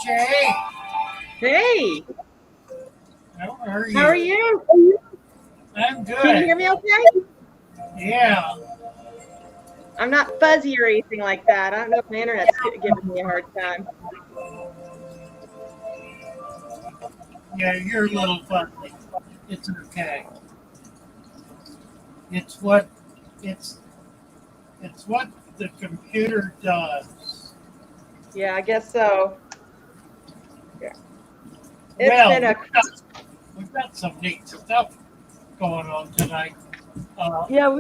Jay, Hey, how are how are you? you? I'm Can you good. hear me okay? Yeah, I'm not fuzzy or anything like that. I don't know if my internet's giving me a hard time. yeah, you're a little funny. It's okay. It's what it's it's what the computer does. Yeah, I guess so. Yeah. It's Well, been a we've got some neat stuff going on tonight. Uh, yeah,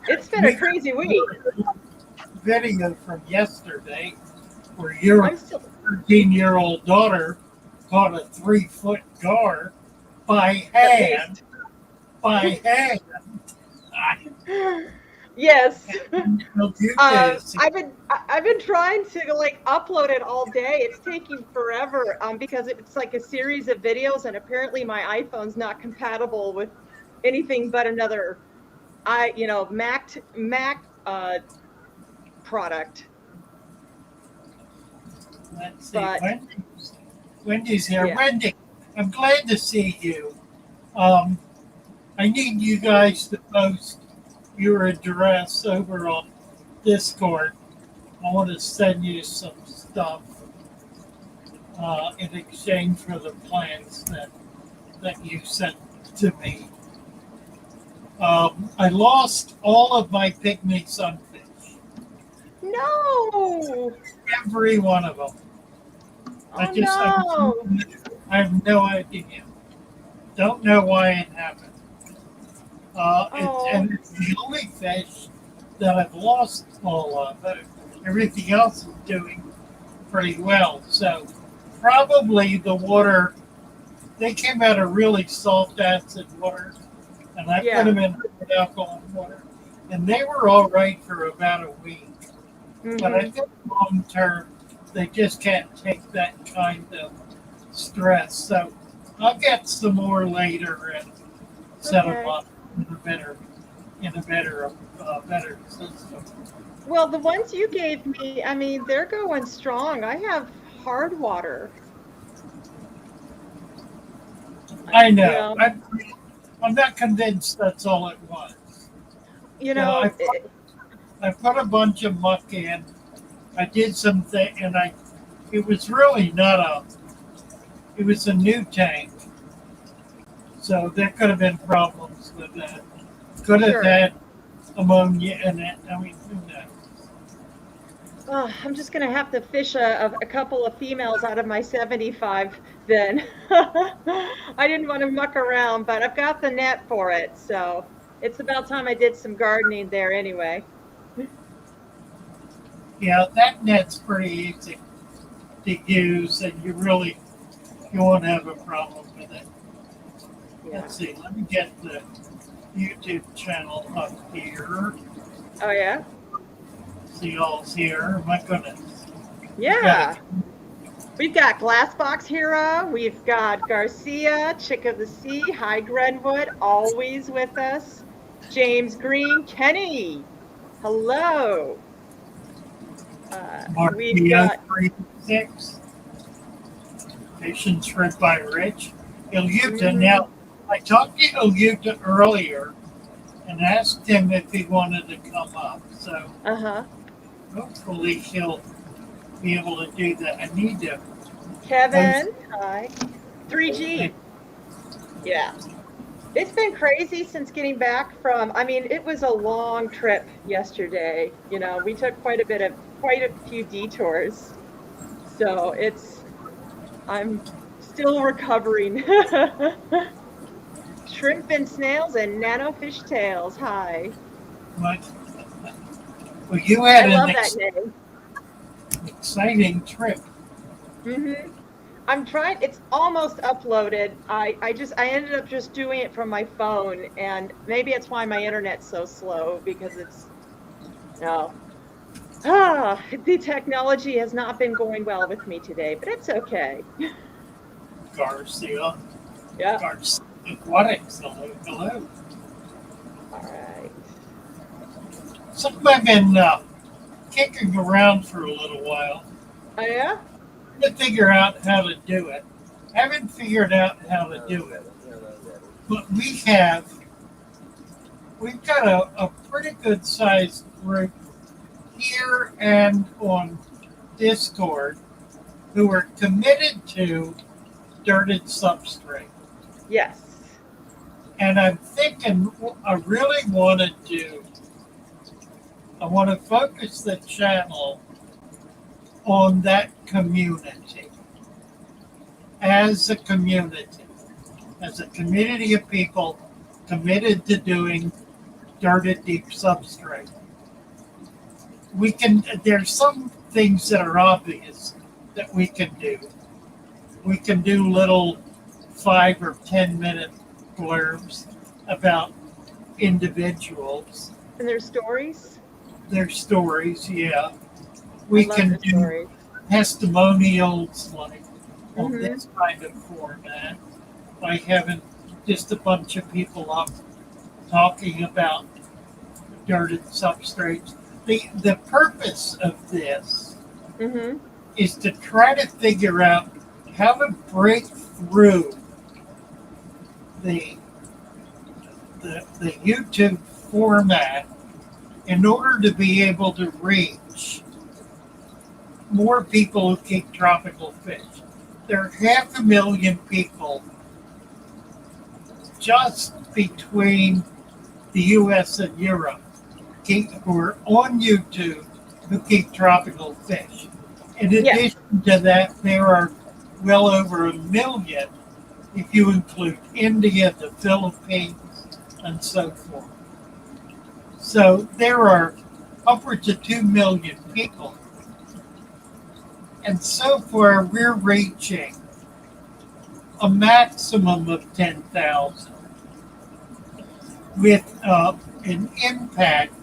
it's been a we got crazy week. a video from yesterday where your I'm still 13-year-old daughter caught a 3-foot gar by at hand. least. By hand. Yes. How cute this. I've been trying to like upload it all day. It's taking forever because it's like a series of videos and apparently my iPhone's not compatible with anything but another Mac product. Let's see. But Wendy's here. yeah. Wendy, I'm glad to see you. Um, I need you guys to post your address over on Discord. I want to send you some stuff in exchange for the plans that you sent to me. I lost all of my pygmy sunfish, No. every one of them. Oh no. I have no idea. Don't know why it happened. Oh. And it's the only fish that I've lost all of. But everything else is doing pretty well. So probably the water, they came out of really salt acid water, and I put Yeah. them in alcohol water, and they were all right for about a week. But I Mhm. think long term, they just can't take that kind of stress. So I'll get some more later and set them Okay. up in a better system. Well, the ones you gave me, I mean, they're going strong. I have hard water. I You know. know, I'm not convinced that's all it was. you You know, know, I put a bunch of muck in. I did something, and it was really not a. It was a new tank, so there could have been problems with that. Could have sure. had ammonia in it. I mean, who knows? Oh, I'm just gonna have to fish a couple of females out of my 75 then. I didn't want to muck around, but I've got the net for it, so it's about time I did some gardening there anyway. Yeah, that net's pretty easy to use, and you won't have a problem with it. Yeah. Let's see. Let me get the YouTube channel up here. Oh yeah? See y'all's here. My goodness. We've got Yeah. We've got Glassbox Hero, we've got Garcia, Chick of the Sea, Hi Grenwood, always with us. James Green, Kenny, hello. We've Marquio got 36. Patients Shred by Rich. Ilyuta. mhm, Now, I talked to Ilyuta earlier and asked him if he wanted to come up. So uh-huh. hopefully he'll be able to do that. I need to post. Kevin, hi. 3G, yeah. It's been crazy since getting back from, I mean, it was a long trip yesterday. You know, we took quite a few detours. So I'm still recovering. Shrimp and snails and nanofish tails. Hi. But, well, you I had an love that name. exciting trip. hmm I'm trying, it's almost uploaded. I ended up just doing it from my phone, and maybe it's why my internet's so slow because no. The technology has not been going well with me today, but it's okay. Garcia. Yeah. Garcia Aquatics. Hello, hello. All right. Something I've been kicking around for a little while. Oh, yeah? to figure out how to do it. Haven't figured out how to do it. But we've got a pretty good sized group here and on Discord who are committed to dirted substrate. Yes. And I'm thinking I really want to focus the channel on that community. As a community of people committed to doing dirted deep substrate. There's some things that are obvious that we can do. We can do little 5 or 10 minute blurbs about individuals. And their stories? Their stories, yeah. We can do stories. Testimonials like on this kind of format by having just a bunch of people up talking about dirted substrates. The purpose of this is to try to figure out how to break through the YouTube format in order to be able to reach more people who keep tropical fish. There are 500,000 people just between the US and Europe who are on YouTube who keep tropical fish. In addition to that, there are well over 1 million if you include India, the Philippines, and so forth. So there are upwards of 2 million people. And so far, we're reaching a maximum of 10,000 with an impact,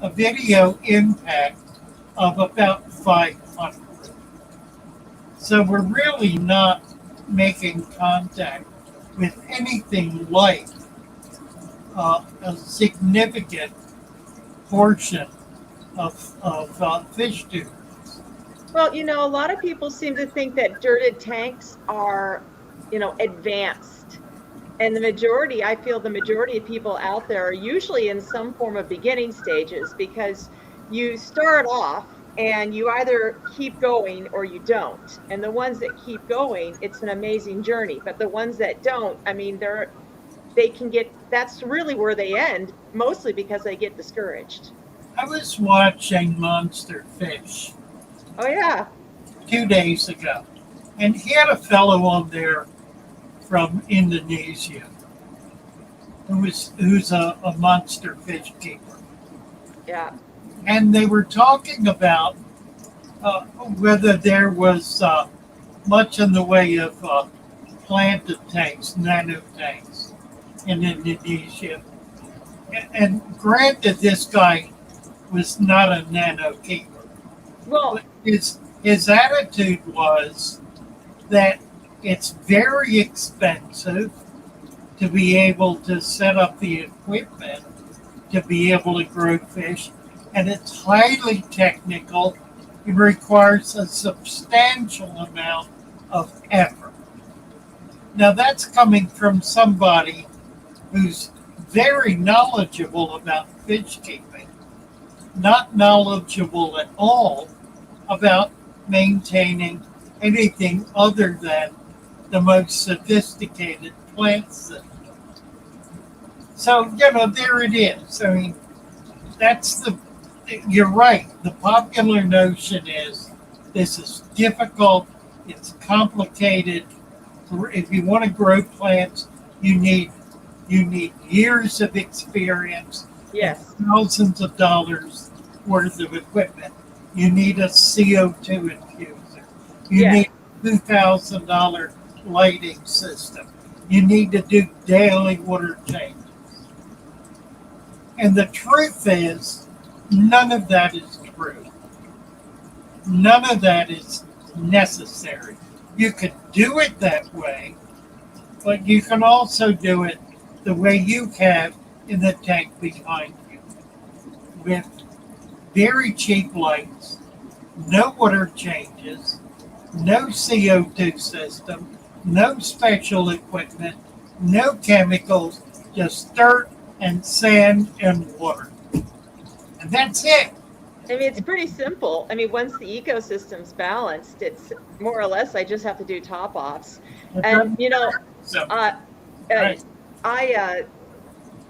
a video impact of about 500. So we're really not making contact with anything like a significant portion of fish tubers. Well, a lot of people seem to think that dirted tanks are, advanced. And I feel the majority of people out there are usually in some form of beginning stages, because you start off and you either keep going or you don't. And the ones that keep going, it's an amazing journey. But the ones that don't, that's really where they end, mostly because they get discouraged. I was watching Monster Fish. Oh, yeah. 2 days ago. And he had a fellow on there from Indonesia who's a monster fish keeper. Yeah. And they were talking about whether there was much in the way of planted tanks, nano tanks in Indonesia. And granted, this guy was not a nano keeper. Well, his attitude was that it's very expensive to be able to set up the equipment to be able to grow fish, and it's highly technical. It requires a substantial amount of effort. Now that's coming from somebody who's very knowledgeable about fish keeping, not knowledgeable at all about maintaining anything other than the most sophisticated plant system. So, there it is. I mean, you're right. The popular notion is this is difficult, it's complicated. If you want to grow plants, you need years of experience, yes, thousands of dollars worth of equipment. You need a CO2 infuser. You need a $2,000 lighting system. You need to do daily water changes. And the truth is, none of that is true. None of that is necessary. You could do it that way, but you can also do it the way you have in the tank behind you, with very cheap lights, no water changes, no CO2 system, no special equipment, no chemicals, just dirt and sand and water. And that's it. I mean, it's pretty simple. I mean, once the ecosystem's balanced, it's more or less I just have to do top-offs. And, you know, So,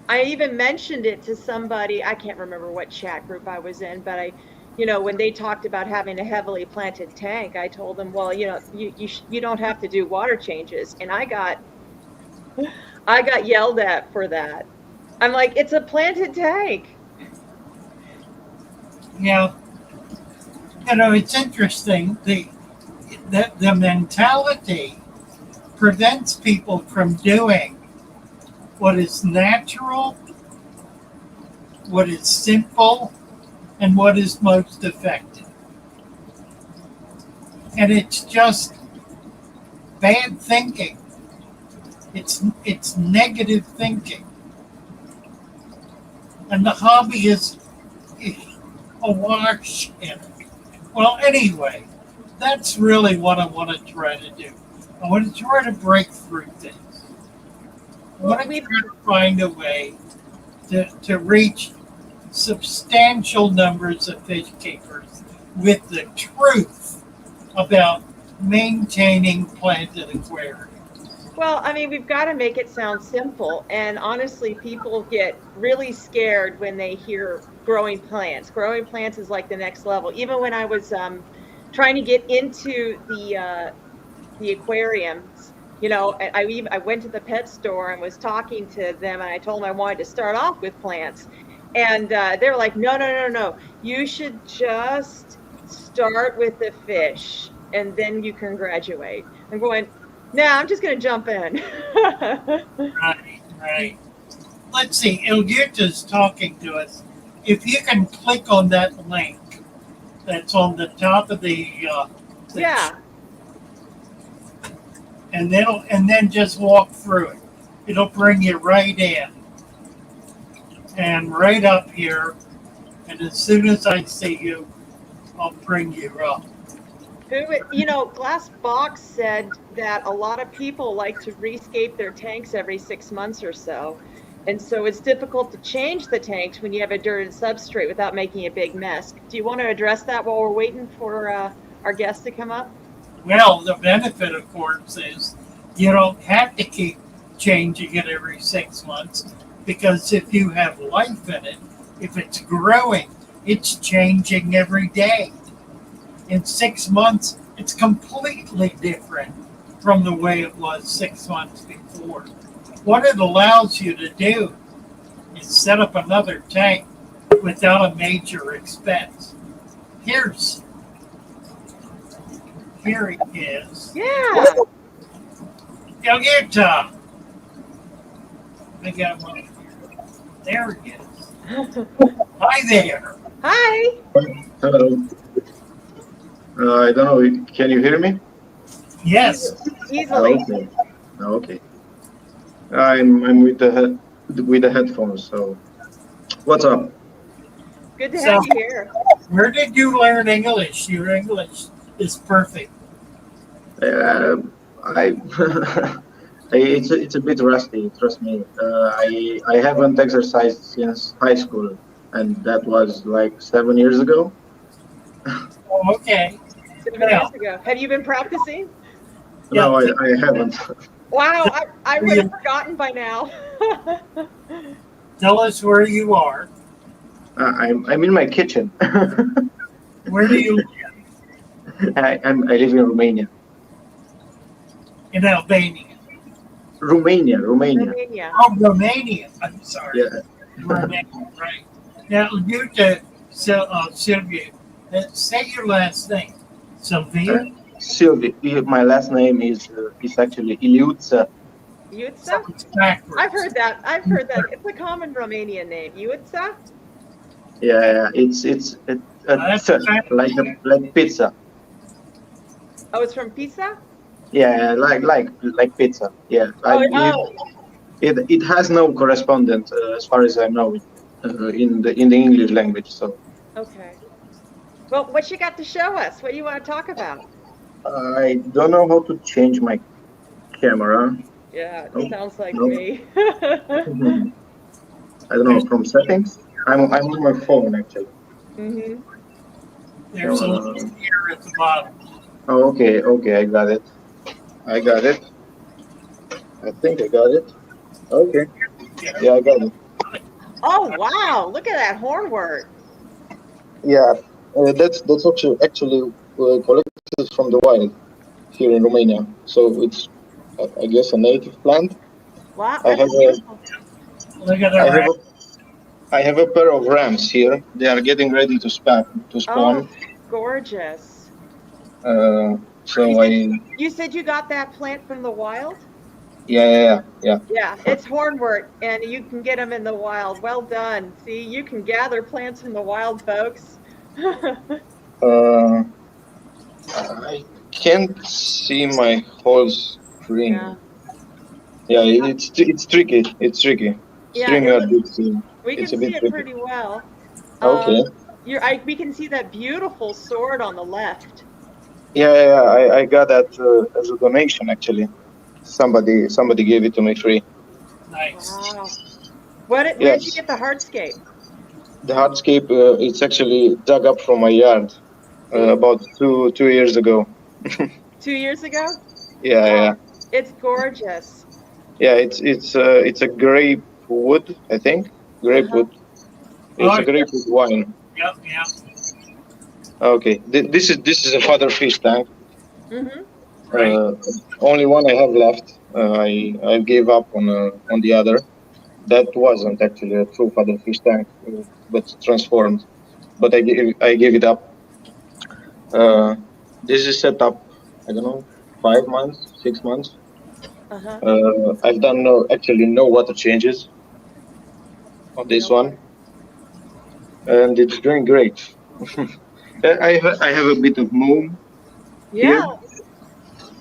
I even mentioned it to somebody, I can't remember what chat group I was in, but when they talked about having a heavily planted tank, I told them, well, you don't have to do water changes. And I got yelled at for that. I'm like, it's a planted tank. yeah, it's interesting. The mentality prevents people from doing what is natural, what is simple, and what is most effective. And it's just bad thinking. It's negative thinking. And the hobby is awash in it. Well, anyway, that's really what I want to try to do. I want to try to break through things. I want to try to find a way to reach substantial numbers of fish keepers with the truth about maintaining planted aquariums. Well, I mean, we've got to make it sound simple. And honestly, people get really scared when they hear growing plants. Growing plants is like the next level. Even when I was trying to get into the aquariums, I went to the pet store and was talking to them, and I told them I wanted to start off with plants. And they're like, no. You should just start with the fish, and then you can graduate. I'm going, no, I'm just going to jump in. Right. Let's see. Ilyuta's talking to us. If you can click on that link that's on the top of the yeah. And then just walk through it. It'll bring you right in. And right up here. And as soon as I see you, I'll bring you up. Glass Box said that a lot of people like to rescape their tanks every 6 months or so. And so it's difficult to change the tanks when you have a dirted substrate without making a big mess. Do you want to address that while we're waiting for our guest to come up? Well, the benefit, of course, is you don't have to keep changing it every 6 months, because if you have life in it, if it's growing, it's changing every day. In 6 months, it's completely different from the way it was 6 months before. What it allows you to do is set up another tank without a major expense. Here it is. Yeah. Ilyuta. I got one here. There it is. Hi there. Hi. Hello. I don't know. Can you hear me? Yes. Easily. Okay. I'm with the headphones. So, what's up? Good to have you here. Where did you learn English? Your English is perfect. It's a bit rusty. Trust me. I haven't exercised since high school, and that was like 7 years ago. Oh, okay. 7 years ago. Have you been practicing? No, I haven't. Wow, I would have forgotten by now. Tell us where you are. I'm in my kitchen. Where do you live? I live in Romania. In Albania. Romania. Oh, Romania. I'm sorry. Yeah. Romania, right. Now, Sylvia, say your last name. Sylvia? Sylvia. My last name is actually Ilyuta. Ilyuta? It's backwards. I've heard that. It's a common Romanian name. Ilyuta? Yeah, it's like pizza. Oh, it's from Pisa? Yeah, like pizza. Yeah. It has no correspondent as far as I know in the English language. So. Okay. Well, what you got to show us? What do you want to talk about? I don't know how to change my camera. Yeah, No, it sounds like no. me. I don't know, There's from settings. I'm on my phone actually. hmm there's a little Uh, here at the bottom. oh, okay, I got it. I got it. I think I got it. Okay, Yeah. yeah, I got it. Oh, wow. Look at that hornwort. Yeah, that's actually collected from the wild here in Romania. So it's, I guess, a native plant. Wow, I that's have a, beautiful. Look at the I have rat. a, I have a pair of rams here. They are getting ready to Oh, spawn. gorgeous. You So said I, you said you got that plant from the wild? yeah. Yeah, it's hornwort, and you can get them in the wild. Well done. See, you can gather plants from the wild, folks. Uh, I can't see my whole Yeah, screen. Yeah, it's tricky. It's tricky. yeah. It StreamYard, looks. We it's can a see bit it tricky. pretty well. Okay. We can see that beautiful sword on the left. Yeah. I got that as a donation actually. Somebody gave it to me free. Nice. Wow. Where did you Yes, get the hardscape? the hardscape. It's actually dug up from my yard Ooh, about two years ago. 2 years ago? Yeah. Oh, it's gorgeous. Yeah. It's a grape wood, I think. Grape Uh-huh. wood. Oh, It's a grape wood wine. yeah. Okay. This is a father fish tank. Mm-hmm. Right. Uh, Only one I have left. I gave up on the other. That wasn't actually a true father fish tank, but transformed. But I gave it up. Uh, this is set up. I don't know, 5 months, 6 months. Uh-huh. I've done actually no water changes on this No one, water. and it's doing great. I have a bit of moom Yeah, here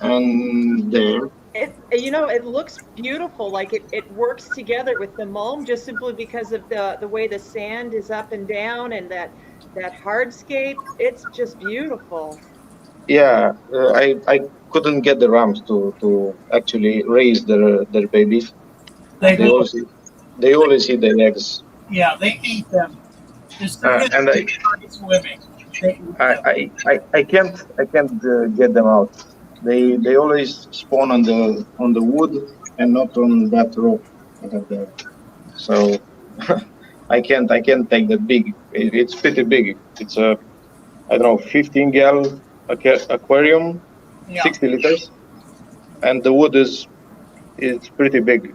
and there. it looks beautiful. Like it works together with the mulm just simply because of the way the sand is up and down and that hardscape. It's just beautiful. Yeah, I couldn't get the rams to actually raise their babies. They They will. always they always eat their eggs, Yeah, they eat them as soon as and they start swimming. They eat them. I can't get them out. They always spawn on the wood and not on that rock I have there. So I can't take that big. It's pretty big. It's a, I don't know, 15 gallon aquarium, Yeah. 60 liters, and the wood is pretty big.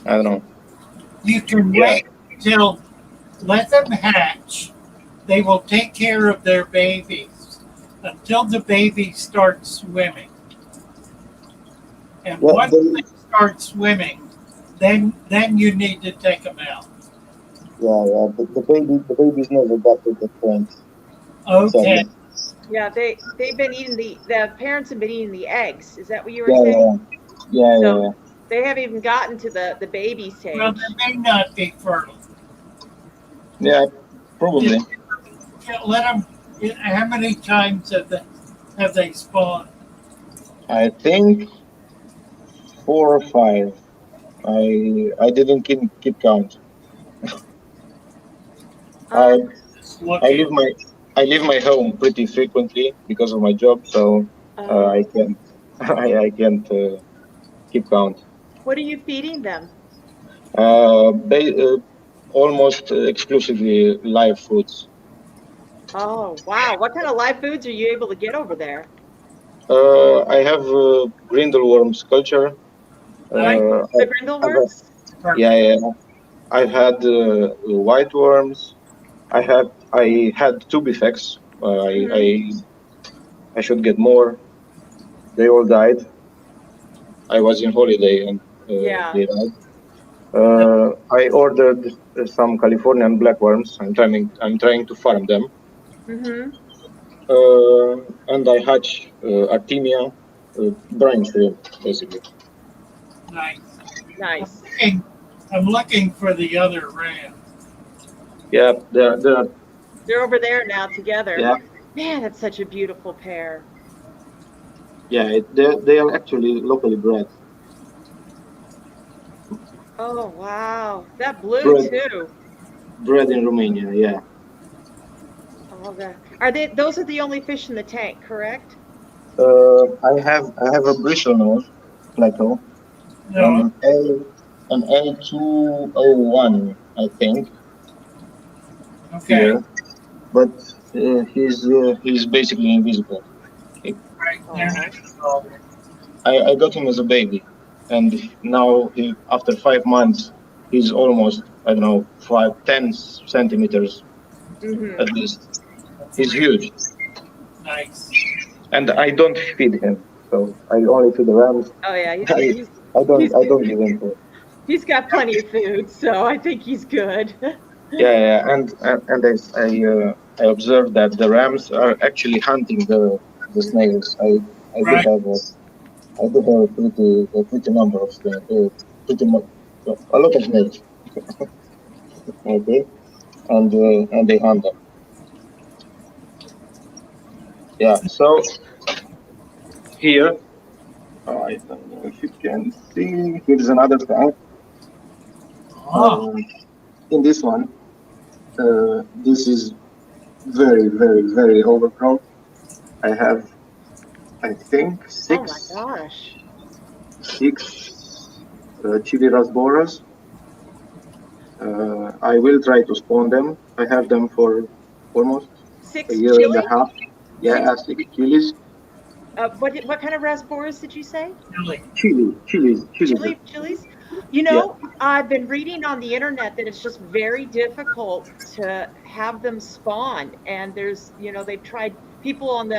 I don't know. You can Yeah. wait till let them hatch. They will take care of their babies until the baby starts swimming. And Yeah. once they start swimming, then you need to take them out. Yeah. The baby's never got to that point. Okay. Sadly. Yeah, they've been eating the parents have been eating the eggs. Is that what you were Yeah. saying? Yeah. Yeah. Yeah. So Yeah. they haven't even gotten to the baby Well, stage. they may not be fertile. Yeah. Probably. Just let them. How many times have they spawned? I think 4 or 5. I didn't keep count. I Um, Just I looking. leave my I leave my home pretty frequently because of my job, so I oh, can't I can't keep count. what are you feeding them? Almost exclusively live foods. Oh, wow. What kind of live foods are you able to get over there? I have grindleworms culture. Nice. The I've had, Grindelworms? yeah, Perfect. yeah. I've had white worms. I had tube effects. Mm-hmm. I should get more. They all died. I was in holiday and Yeah. they died. I ordered some Californian blackworms. I'm trying to farm them. Mm-hmm. And I hatch Artemia, brine shrimp, basically. Nice. I'm Nice. looking, I'm looking for the other ram. Yeah, they're They're over there now together. yeah, Man, that's such a beautiful pair. Yeah, they are actually locally bred. Oh, wow. That blue Bred too. bred in Romania. Yeah. Oh, that. Are they, those are the only fish in the tank, correct? I have a bristlenose plateau, No. an A201, I think, Okay. here, but he's basically invisible. He- Right. They're Oh. not involved. I got him as a baby, and now after 5 months, he's almost, I don't know, 10 centimeters Mm-hmm. at least. That's He's really huge, nice. and I don't feed him, so I only feed the rams. Oh yeah, I, he's he's I don't give him food. he's got plenty of food, so I think he's good. Yeah, yeah, and I observed that the rams are actually hunting the snails. I do Right. have a pretty number of snails, a lot of snails. Okay, and they hunt them. Yeah. So here, I don't know if you can see. Here is another tank. Oh, In this one, this is very overgrown. I have, I think, Oh my gosh. six chili rasboras. I will try to spawn them. I have them for almost a Six year and a chili? half. Six Yeah, 6 chilies. what kind of rasboras did you say? really? Chilies. Chilies? You Yeah, know, I've been reading on the internet that it's just very difficult to have them spawn. And there's, you know, they've tried people on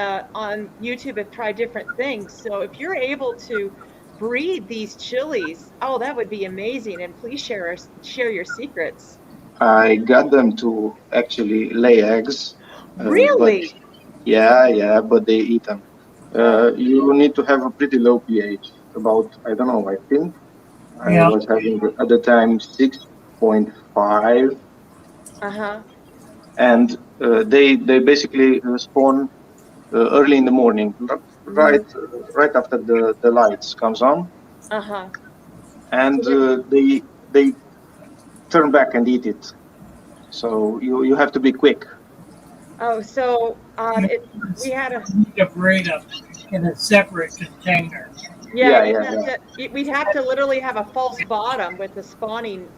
YouTube have tried different things. So if you're able to breed these chilies, oh, that would be amazing. And please share your secrets. I got them to actually lay eggs, but Really? yeah, but they eat them. Oh, You need to have a pretty low pH, about, I don't know, I think I Yeah. was having at the time 6.5, uh-huh. and they basically spawn early in the morning, Mm-hmm. right after the lights comes on, Uh-huh. and So that, they turn back and eat it. So you have to be quick. oh, so You we had a need to breed them in a separate container. yeah, Yeah, you'd yeah, have yeah, to we'd have to literally have a false bottom with the spawning.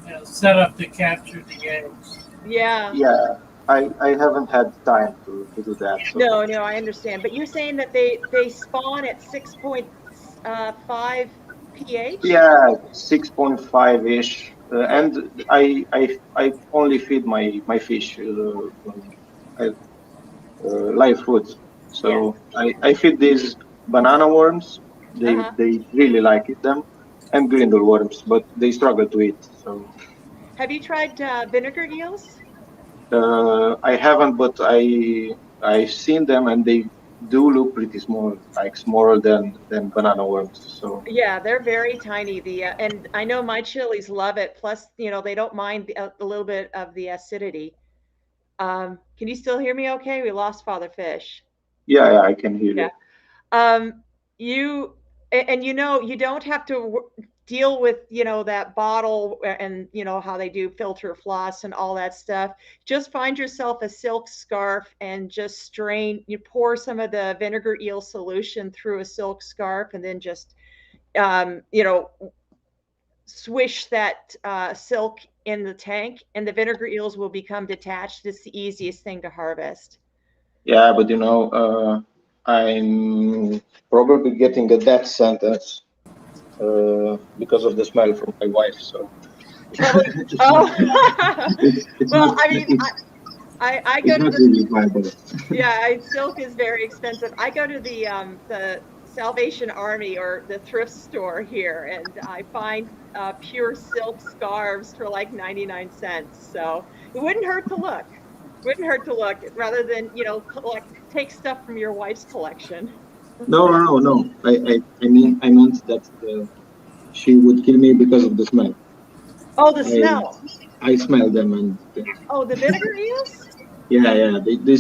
You know, set up to capture the eggs. Yeah. yeah. I haven't had time to do that. So No, no, I understand. But you're saying that they spawn at 6.5 pH? yeah, 6.5 ish, and I only feed my fish uh, live food. Yes. So I feed these banana worms. Uh-huh. They really like it them, and grindle worms, but they struggle to eat. So Have you tried vinegar eels? I haven't, but I've seen them, and they do look pretty small, like smaller than banana worms. So Yeah, they're very tiny. The and I know my chilies love it. Plus, you know, they don't mind a little bit of the acidity. Can you still hear me okay? We lost Father Fish. yeah, I can hear Yeah. you. Um, you and you know you don't have to deal with you know that bottle and you know how they do filter floss and all that stuff. Just find yourself a silk scarf and just strain. You pour some of the vinegar eel solution through a silk scarf and then just you know swish that silk in the tank and the vinegar eels will become detached. It's the easiest thing to harvest. Yeah, but I'm probably getting a death sentence because of the smell from my wife. So Probably. Oh, it's well, not I mean, I it's go to not the really viable. yeah, silk is very expensive. I go to the Salvation Army or the thrift store here, and I find pure silk scarves for like 99 cents. So it wouldn't hurt to look. Wouldn't hurt to look rather than you know collect take stuff from your wife's collection. No. I meant that she would kill me because of the smell. Oh, the I smell. I smell them, and Oh, the vinegar eels. yeah, they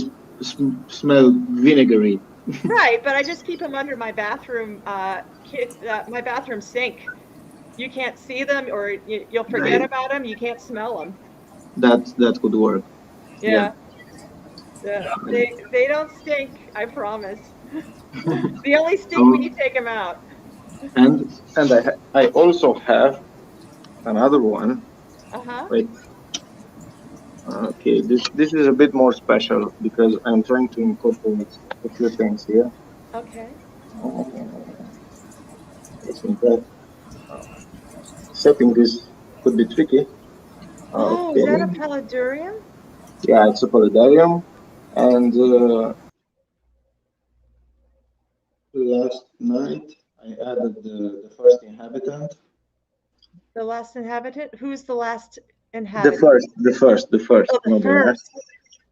smell vinegary. Right, but I just keep them under my bathroom, my bathroom sink. You can't see them, or you'll forget They, about them. You can't smell them. that could work. Yeah. Yeah, yeah. They don't stink. I promise. They only stink when So, you take them out. I also have another one. Uh-huh. Wait. Okay, this is a bit more special because I'm trying to incorporate a few things here. Okay. I think that setting this could be tricky. Oh, is Okay, that a paludarium? yeah, it's a polydarium, and last night I added the first inhabitant. The last inhabitant? Who's the last The inhabitant? first, the first, Oh, the not the last. first.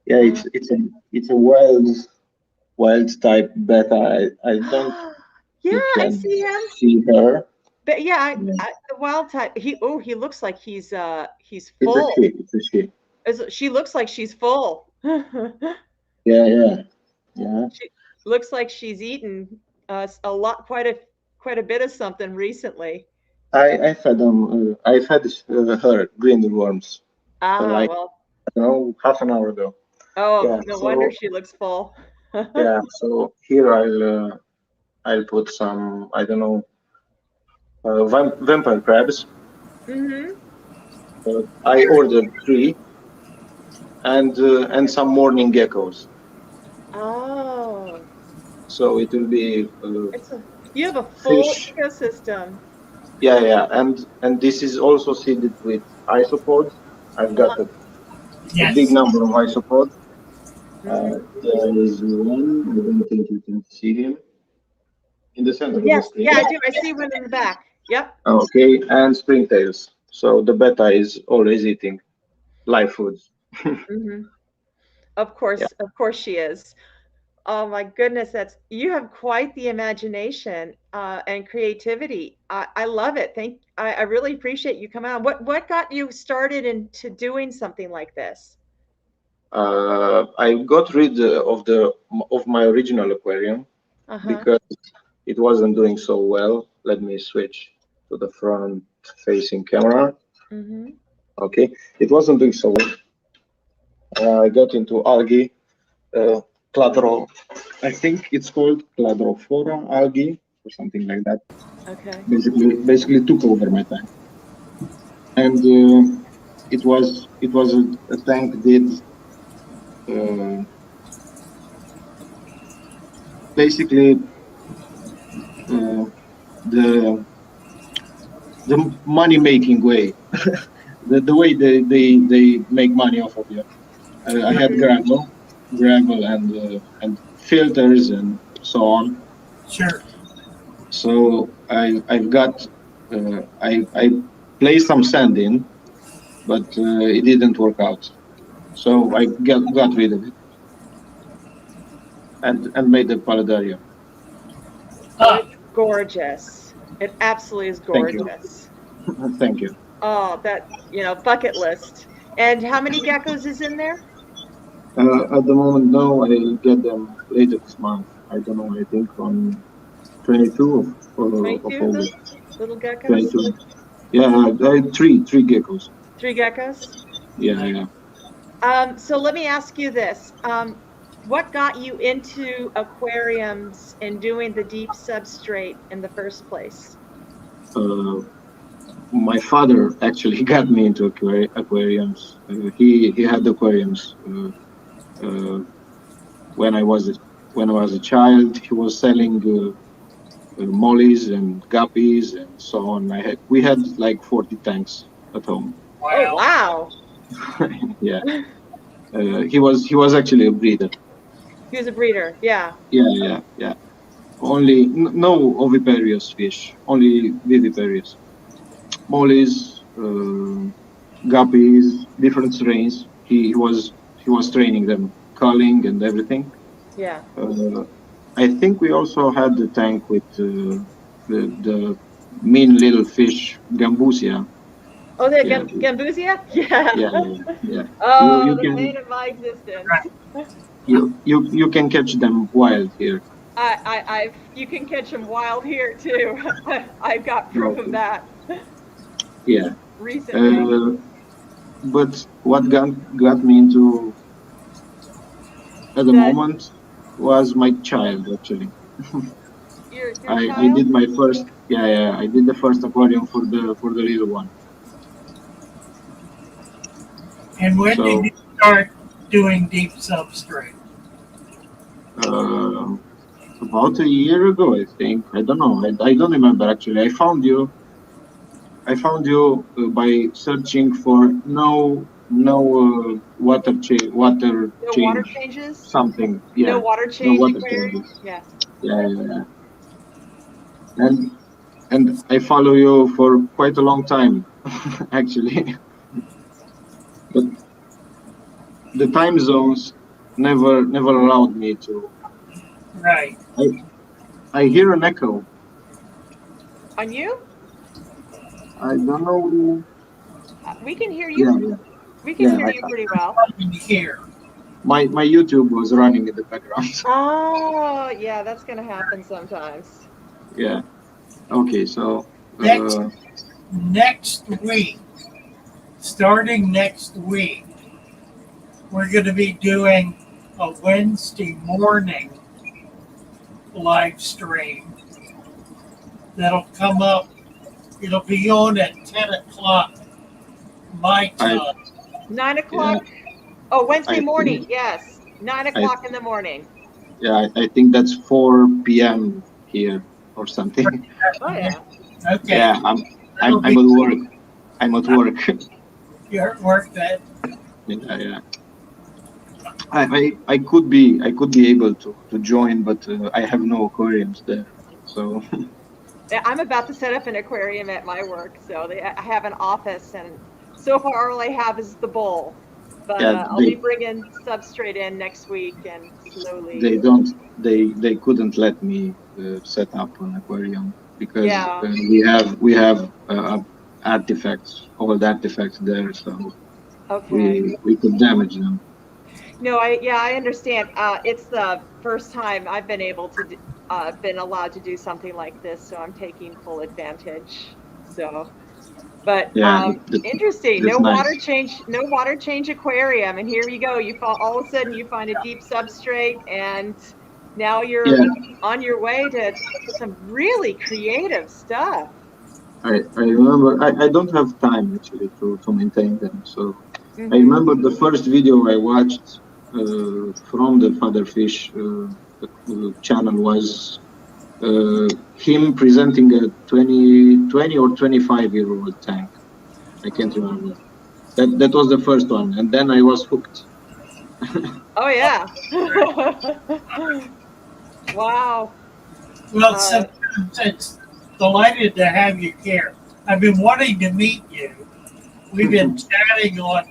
Yeah, Uh, it's a wild type beta. I don't yeah, you I can see him. see her. But yeah, Yeah. the wild type. He looks like he's It's a full. she. It's a she. She looks like she's full. Yeah, yeah, yeah. She looks like she's eaten a lot, quite a bit of something recently. I fed them. I fed her green worms Ah, like well, I don't know half an hour ago. oh, Yeah. no wonder So she looks full. yeah. So here I'll put some I don't know vampire crabs. Mm-hmm. I ordered three and some morning geckos. Oh, So it will be you have a full fish. ecosystem. Yeah, yeah, and this is also seeded with isopods. I've got a big Yes. number of isopods. Mm-hmm. There is one. I don't think you can see him in the center of the Yes, screen. yeah, I do. I see one in the back. Yep. Okay, and springtails. So the beta is always eating live foods. Mm-hmm. Yeah. Of course she is. Oh my goodness, that's you have quite the imagination and creativity. I love it. I really appreciate you coming on. What got you started into doing something like this? I got rid of my original aquarium Uh-huh. because it wasn't doing so well. Let me switch to the front facing camera. Mm-hmm. Okay, it wasn't doing so well. I got into algae, uh, cladro. I think it's called cladrophora algae or something like that. Okay. Basically took over my tank, and it was a tank did uh, basically uh, the the money making way, the way they make money off of you. I had Mm-hmm. gravel and filters and so on. Sure. So I've got I placed some sand in, but it didn't work out. So I got rid of it and made the paludarium. Oh, Ah, it's gorgeous. It absolutely is Thank you, gorgeous. thank you. Oh, bucket list. And how many geckos is in there? At the moment, no, I'll get them later this month. I don't know. I think on 22 of 22 August. little geckos? 22. Yeah, three geckos. 3 geckos? Yeah, yeah. So let me ask you this. What got you into aquariums and doing the deep substrate in the first place? Uh, my father actually got me into aquariums. He had aquariums uh, when I was a child. He was selling mollies and guppies and so on. We had like 40 tanks at home. Oh, wow. wow. Yeah, he was actually a breeder. He was a breeder. Yeah. Yeah, yeah, yeah. Only no oviparous fish, only viviparous. Mollies, guppies, different strains. He was training them, culling and everything. Yeah. I think we also had the tank with the mean little fish gambusia. Oh, the Yeah, Gambusia? Yeah. yeah, yeah, yeah. Oh, You the can bane of my existence. Right. you can catch them wild here. You can catch them wild here too. I've got proof of that Yeah. recently. But what got me into at the That moment was my child actually. your I child? did my first, yeah, I did the first aquarium for the little one. And when did So you start doing deep substrate? uh, about a year ago, I think. I don't know. I don't remember actually. I found you by searching for no water No water change changes? something. No Yeah, water no change water aquarium? changes. Yeah. Yeah. And I follow you for quite a long time, actually. But the time zones never allowed me to. Right. I I hear an echo. On you? I don't know. We can hear Yeah, you. yeah, We can yeah. hear you pretty well. In here. My YouTube was running in the background. Oh, yeah, that's gonna happen sometimes. Yeah. Okay. So. Next Uh, next week, starting next week, we're going to be doing a Wednesday morning live stream that'll come up. It'll be on at 10 o'clock my I time. 9 yeah. o'clock. Oh, Wednesday I morning. think Yes, 9 I o'clock in the morning. yeah. I think that's 4 p.m. here or something. Oh yeah. Okay, Yeah. that'll I'm be at work. I'm at work. your work that. Yeah. I could be able to join, but I have no aquariums there. So Yeah, I'm about to set up an aquarium at my work, so I have an office, and so far all I have is the bowl. But yeah, I'll be bringing substrate in next week and slowly. they don't they couldn't let me set up an aquarium because Yeah. we have artifacts, old artifacts there, so Okay. we could damage them. No, I understand. It's the first time I've been able to been allowed to do something like this, so I'm taking full advantage. So, but Yeah, interesting. that's nice. No water change aquarium, and here you go. All of a sudden you find a deep substrate, and now you're Yeah, on your way to some really creative stuff. I remember I don't have time actually to maintain them. So I Hmm. remember the first video I watched from the Fatherfish channel was him presenting a 20 or 25-year-old tank. I can't remember. That was the first one, and then I was hooked. Oh yeah. Wow. Well, Uh, sometimes it's delighted to have you here. I've been wanting to meet you. We've been chatting on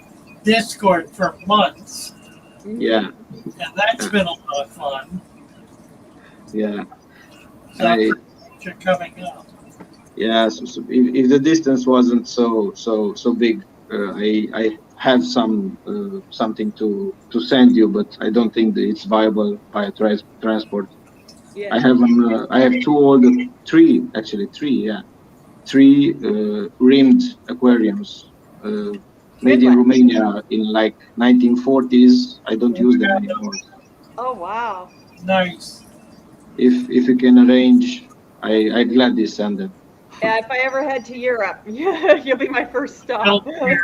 Discord for months, mhm. Yeah, and that's been a lot of fun. yeah. So I I appreciate you coming up. Yeah, so if the distance wasn't so big, I have something to send you, but I don't think that it's viable by transport. Yeah. I have three rimmed aquariums made Good in one. Romania in like 1940s. I don't use them anymore. Oh wow. Nice. If you can arrange, I'd gladly send them. Yeah, if I ever head to Europe, you'll be my first stop. Military,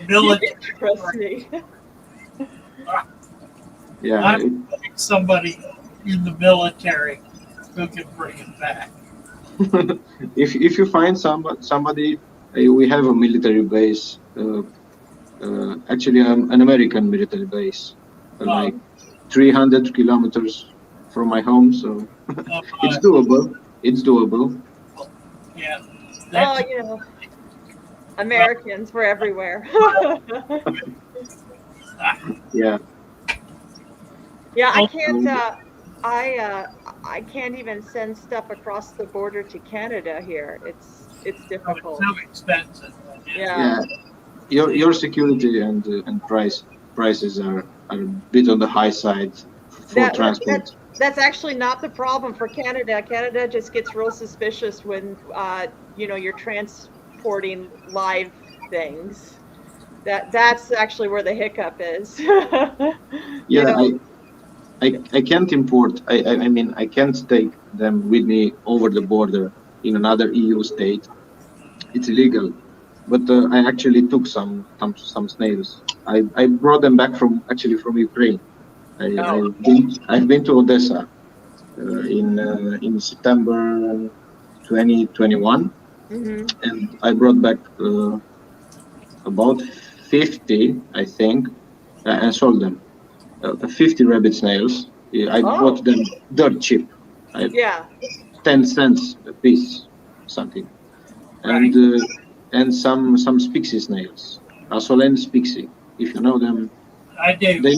You military. can trust me. Yeah, I'm like somebody in the military who can bring it back. if you find somebody, we have a military base. Actually, an American military base, Uh, like 300 kilometers from my home. So it's uh, doable. It's doable. yeah, Oh, that's well. Americans, we're everywhere. Yeah. Yeah, I Well, can't. I can't even send stuff across the border to Canada here. It's it's difficult. so expensive. Yeah. Yeah. Yeah. Your security and prices are a bit on the high side for That transport. That's actually not the problem for Canada. Canada just gets real suspicious when, you're transporting live things. That's actually where the hiccup is. You Yeah, know, I can't import. I mean, I can't take them with me over the border in another EU state. It's illegal. But I actually took some snails. I brought them back from Ukraine. oh, I've been to Odessa in September 2021, hmm and I brought back about 50, I think, and sold them. 50 rabbit snails. Yeah, I oh, bought them dirt cheap, I, yeah, 10 cents a piece, something, Right. and some spixie snails, Asolen spixie. If you know them, I do. they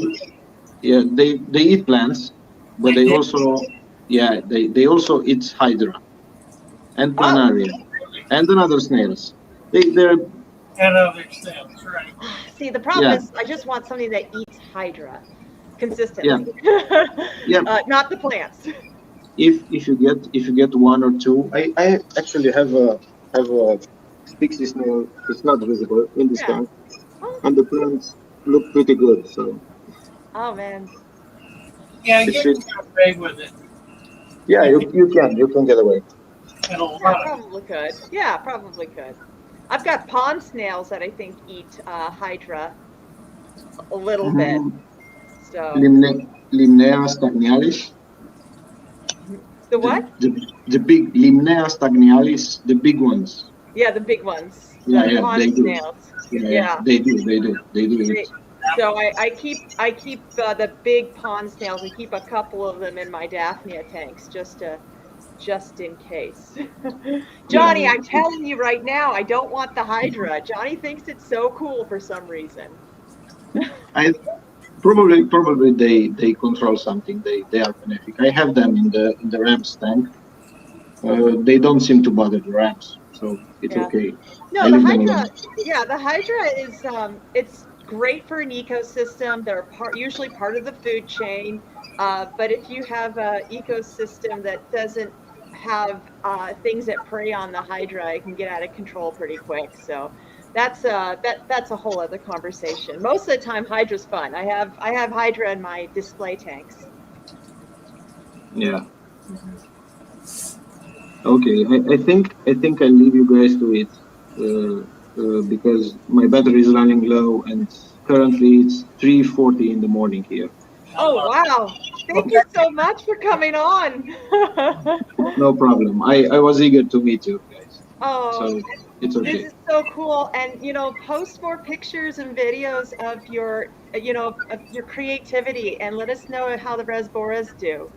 they eat plants, but They they do. also they also eat hydra and oh. planaria and another snails. They're And other things, right? See, the problem yeah is I just want something that eats Hydra yeah consistently, yeah. not the plants. If you get one or two, I actually have a spixie snail. It's not visible in this Yeah. tank, Oh, and the plants look pretty good. So oh man. Yeah, it you should. can get away with it. Yeah, You can you can get away. get a Yeah, lot of probably could. Yeah, probably could. I've got pond snails that I think eat Hydra a little bit. Mm, So Limnea stagnalis, the what? the big Limnea stagnalis, the big ones. Yeah, the big ones, Yeah, the yeah, pond they do. snails. Yeah, Yeah. they do They, eat. so I keep the big pond snails. I keep a couple of them in my Daphnia tanks just in case. Yeah, Johnny, yeah. I'm telling you right now, I don't want the Hydra. Johnny thinks it's so cool for some reason. I probably they control something. They are benefic. I have them in the Rams tank. They don't seem to bother the Rams, so it's Yeah. okay. I No, the leave them alone. Hydra, yeah, the Hydra is it's great for an ecosystem. They're usually part of the food chain. But if you have an ecosystem that doesn't have things that prey on the Hydra, it can get out of control pretty quick. So that's a whole other conversation. Most of the time, Hydra's fun. I have Hydra in my display tanks. Yeah. Mhm. Okay. I think I'll leave you guys to it because my battery is running low and currently it's 3:40 in the morning here. Oh wow! Thank you so much for coming on. No problem. I was eager to meet you guys, Oh, so it's this okay. is so cool. And, post more pictures and videos of of your creativity and let us know how the Rasboras do.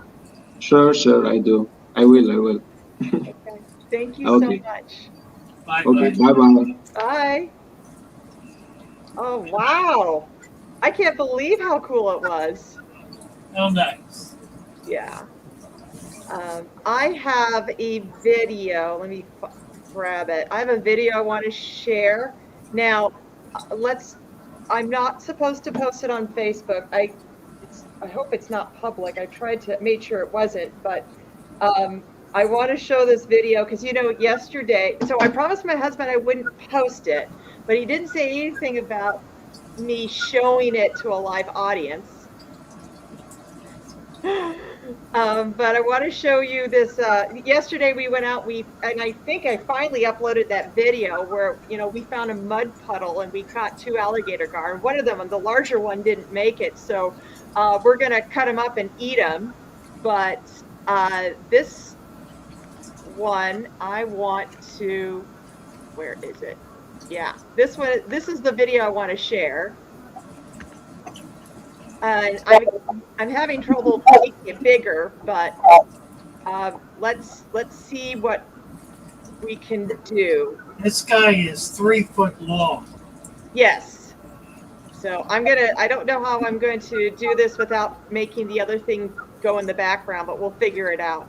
Sure, I do. I will. Okay. Thank you so Okay. much. bye Okay. bye. Bye bye. Bye. Oh, wow. I can't believe how cool it was. Oh, nice. Yeah. I have a video. Let me grab it. I have a video I want to share. Now, I'm not supposed to post it on Facebook. I hope it's not public. I tried to make sure it wasn't, but I want to show this video because yesterday. So I promised my husband I wouldn't post it, but he didn't say anything about me showing it to a live audience. But I want to show you this. Yesterday we went out. And I think I finally uploaded that video where we found a mud puddle and we caught 2 alligator gar. And one of them, the larger one, didn't make it. So we're gonna cut them up and eat them. But this one, I want to. Where is it? Yeah, this one. This is the video I want to share. And I'm having trouble making it bigger, but let's see what we can do. This guy is 3 foot long. Yes. So I don't know how I'm going to do this without making the other thing go in the background, but we'll figure it out.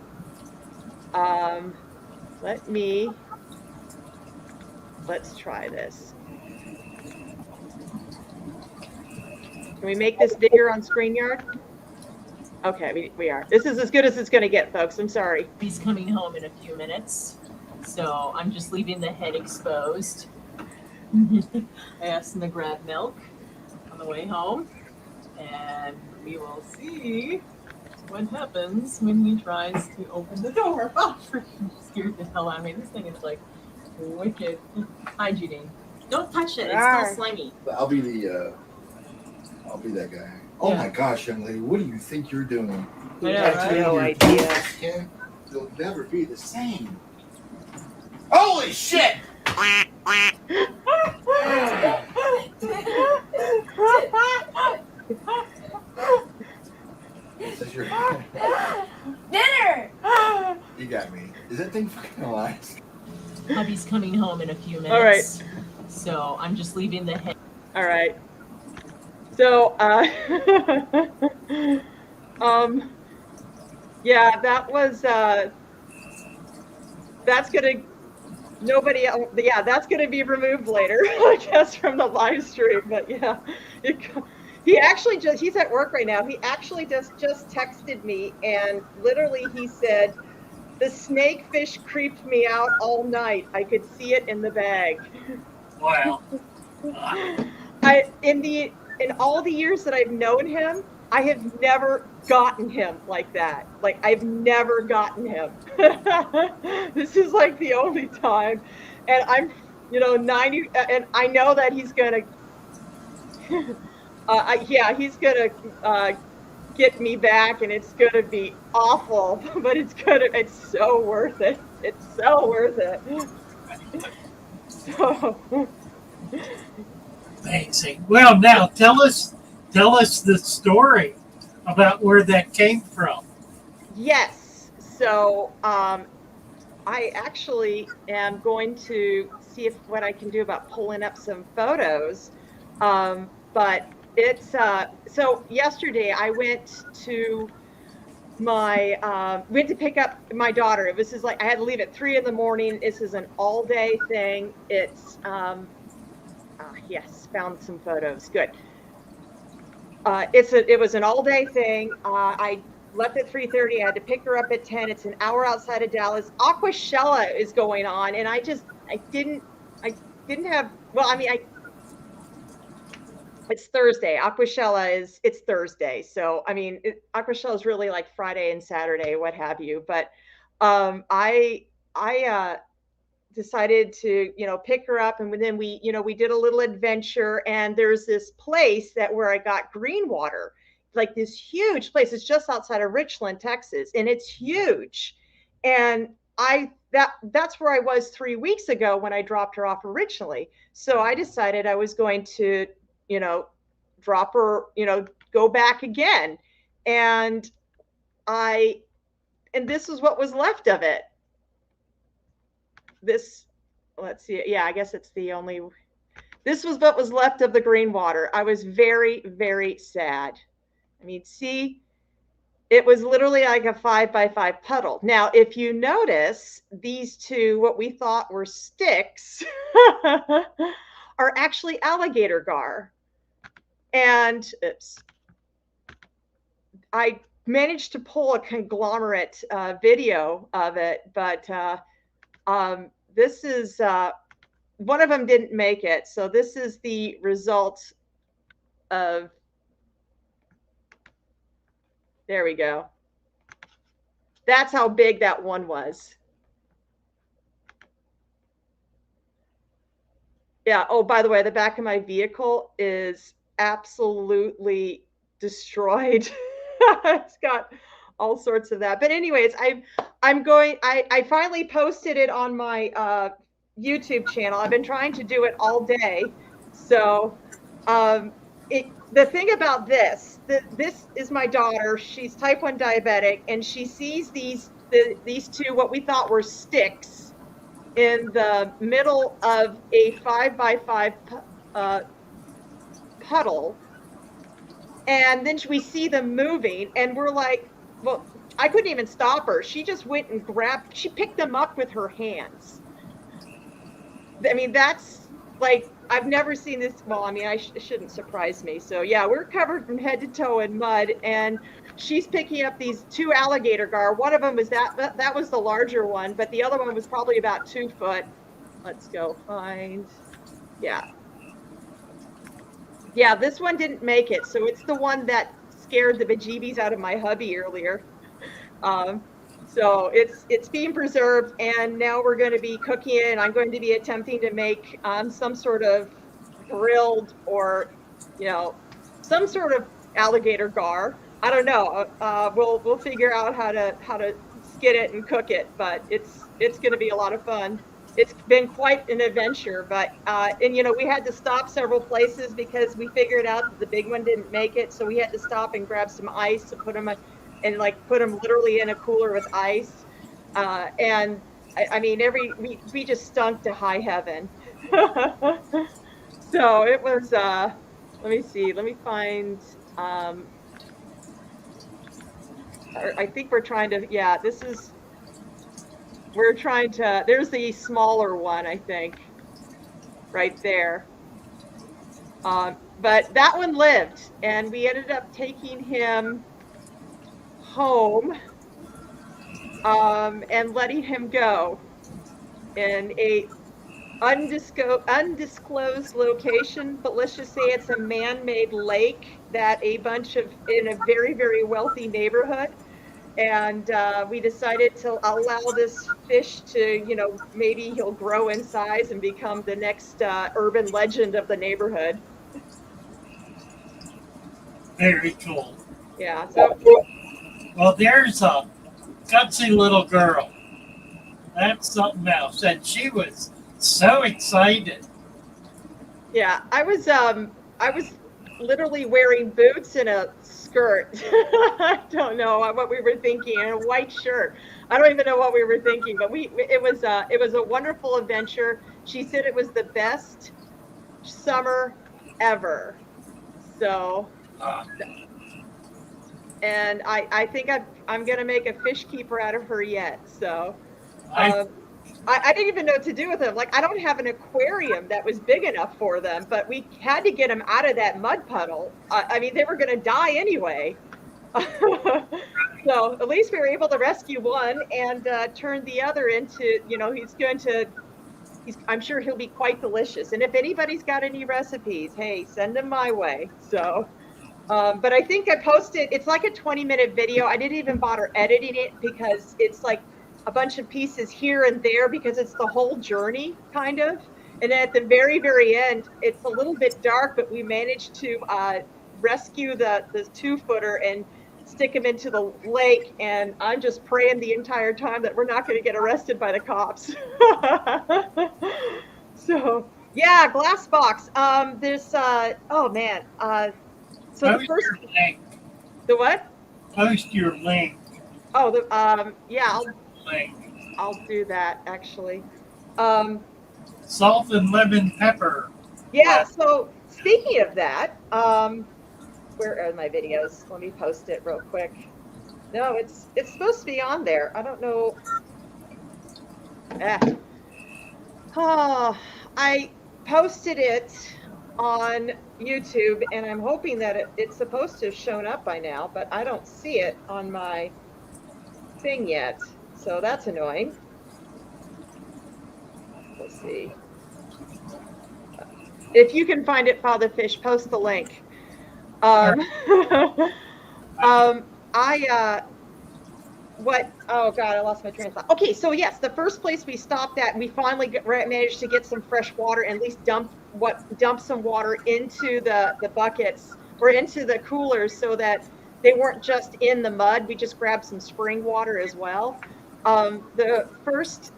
Let's try this. Can we make this bigger on ScreenYard? Okay, we are. This is as good as it's going to get, folks. I'm sorry. He's coming home in a few minutes, so I'm just leaving the head exposed. I asked him to grab milk on the way home, and we will see what happens when he tries to open the door. Oh, freaking scared the hell out of me. This thing is like wicked. Hi, Judy. Don't touch it. It's still slimy. I'll be that guy. Oh my gosh, young lady, what do you think you're doing? I have no idea. You'll never be the same. Holy shit! Is your... Dinner! You got me. Is that thing fucking alive? Hubby's coming home in a few minutes. All right. So I'm just leaving the head. All right. So, yeah, that was, that's gonna, nobody else, yeah, that's gonna be removed later, I guess, from the live stream. But yeah, he actually just, he's at work right now. He actually just texted me, and literally he said, the snakefish creeped me out all night. I could see it in the bag. Wow. In all the years that I've known him, I have never gotten him like that. Like, I've never gotten him. This is like the only time. And I'm, 90, and I know that he's gonna, he's gonna get me back, and it's gonna be awful, but it's so worth it. It's so worth it. So. Amazing. Well, now tell us the story about where that came from. Yes. So I actually am going to see what I can do about pulling up some photos. But it's so yesterday I went to pick up my daughter. This is like I had to leave at 3 a.m. This is an all-day thing. It's yes, found some photos. Good. It was an all-day thing. I left at 3:30. I had to pick her up at 10. It's an hour outside of Dallas. Aquashella is going on, and I didn't have. Well, I mean, it's Thursday. It's Thursday. So I mean, Aquashella is really like Friday and Saturday, what have you. But I decided to, pick her up, and then we did a little adventure, and there's this place where I got green water, like this huge place. It's just outside of Richland, Texas, and it's huge. And that's where I was 3 weeks ago when I dropped her off originally. So I decided I was going to, drop her, go back again. And this is what was left of it. Let's see. Yeah, I guess this was what was left of the green water. I was very, very sad. I mean, see, it was literally like a 5x5 puddle. Now, if you notice, these two, what we thought were sticks, are actually alligator gar. And I managed to pull a conglomerate video of it, but this is one of them didn't make it. So this is the result of, there we go. That's how big that one was. Yeah. Oh, by the way, the back of my vehicle is absolutely destroyed. It's got all sorts of that. But anyways, I finally posted it on my YouTube channel. I've been trying to do it all day. So the thing about this is my daughter. She's type 1 diabetic, and she sees these two, what we thought were sticks, in the middle of a 5x5 puddle. And then we see them moving, and we're like, well, I couldn't even stop her. She just went and she picked them up with her hands. I mean, that's like I've never seen this. Well, I mean, it shouldn't surprise me. So yeah, we're covered from head to toe in mud, and she's picking up these 2 alligator gar. One of them was that was the larger one, but the other one was probably about 2 foot. Let's go find. Yeah. Yeah, this one didn't make it. So it's the one that scared the bejeebies out of my hubby earlier. So it's being preserved, and now we're going to be cooking it, and I'm going to be attempting to make some sort of grilled or, some sort of alligator gar. I don't know. We'll figure out how to skin it and cook it, but it's going to be a lot of fun. It's been quite an adventure, but and we had to stop several places because we figured out that the big one didn't make it, so we had to stop and grab some ice to put them put them literally in a cooler with ice. And I mean, we just stunk to high heaven. So it was. Let me see. Let me find. I think we're trying to. Yeah, this is. We're trying to. There's the smaller one, I think, right there. But that one lived, and we ended up taking him home and letting him go in a undisclosed location, but let's just say it's a man-made lake that in a very, very wealthy neighborhood. And we decided to allow this fish to, maybe he'll grow in size and become the next urban legend of the neighborhood. Very cool. Yeah. So. Well, there's a gutsy little girl. That's something else. And she was so excited. Yeah, I was literally wearing boots and a skirt. I don't know what we were thinking, and a white shirt. I don't even know what we were thinking, but it was a wonderful adventure. She said it was the best summer ever. So. And I think I'm going to make a fish keeper out of her yet. So I didn't even know what to do with them. Like, I don't have an aquarium that was big enough for them, but we had to get them out of that mud puddle. I mean, they were going to die anyway. So at least we were able to rescue one and turn the other into, I'm sure he'll be quite delicious. And if anybody's got any recipes, hey, send them my way. So. But I think I posted, it's like a 20-minute video. I didn't even bother editing it because it's like a bunch of pieces here and there because it's the whole journey, kind of. And then at the very, very end, it's a little bit dark, but we managed to rescue the 2-footer and stick him into the lake. And I'm just praying the entire time that we're not going to get arrested by the cops. So, yeah, glass box. There's, oh man. So Post your link. The what? Post your link. Oh, yeah, Link. I'll do that actually. Salt and lemon pepper. Yeah. So speaking of that, where are my videos? Let me post it real quick. No, it's supposed to be on there. I don't know. Oh, I posted it on YouTube, and I'm hoping that it's supposed to have shown up by now, but I don't see it on my thing yet, so that's annoying. Let's see. If you can find it, Father Fish, post the link. Oh God, I lost my train of thought. Okay, so yes, the first place we stopped at, we finally managed to get some fresh water, and at least dump some water into the buckets or into the coolers so that they weren't just in the mud. We just grabbed some spring water as well. The first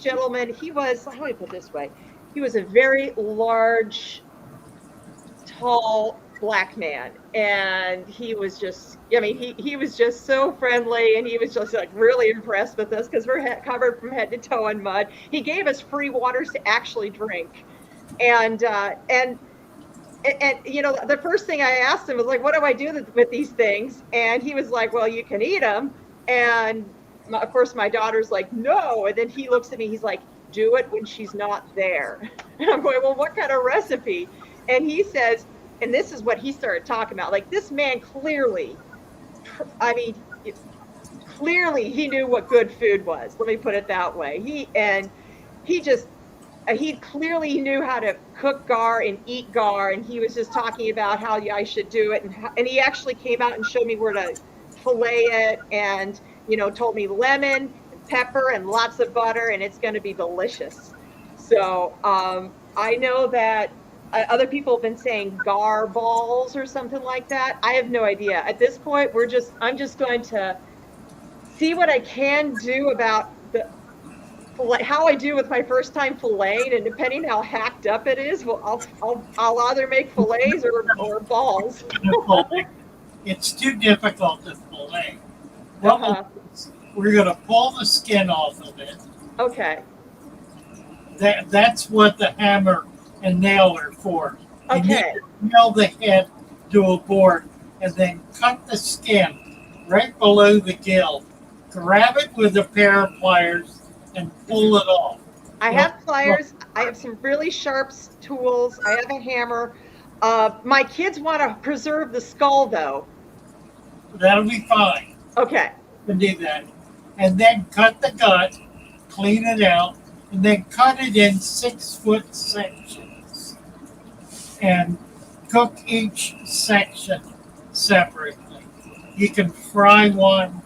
gentleman, he was, how do I put it this way? He was a very large, tall black man, and he was just, I mean, he was just so friendly, and he was just like really impressed with us because we're covered from head to toe in mud. He gave us free waters to actually drink, and you know, the first thing I asked him was like, what do I do with these things? And he was like, well, you can eat them, and of course, my daughter's like, no. And then he looks at me, he's like, do it when she's not there. And I'm going, well, what kind of recipe? And he says, and this is what he started talking about. Like, this man clearly, I mean, clearly he knew what good food was. Let me put it that way. He clearly knew how to cook gar and eat gar. And he was just talking about how I should do it. And he actually came out and showed me where to fillet it, and, you know, told me lemon and pepper and lots of butter, and it's going to be delicious. So I know that other people have been saying gar balls or something like that. I have no idea. At this point, I'm just going to see what I can do about how I do with my first time filleting, and depending how hacked up it is, well, I'll either make fillets or balls. It's too difficult to fillet. We're going to pull the skin off of it. Okay. That's what the hammer and nail are for. You need Okay. to nail the head to a board and then cut the skin right below the gill. Grab it with a pair of pliers and pull it off. I have pliers. I have some really sharp tools. I have a hammer. My kids want to preserve the skull, though. That'll be fine. Okay. To do that. And then cut the gut, clean it out, and then cut it in 6-foot sections. And cook each section separately. You can fry one,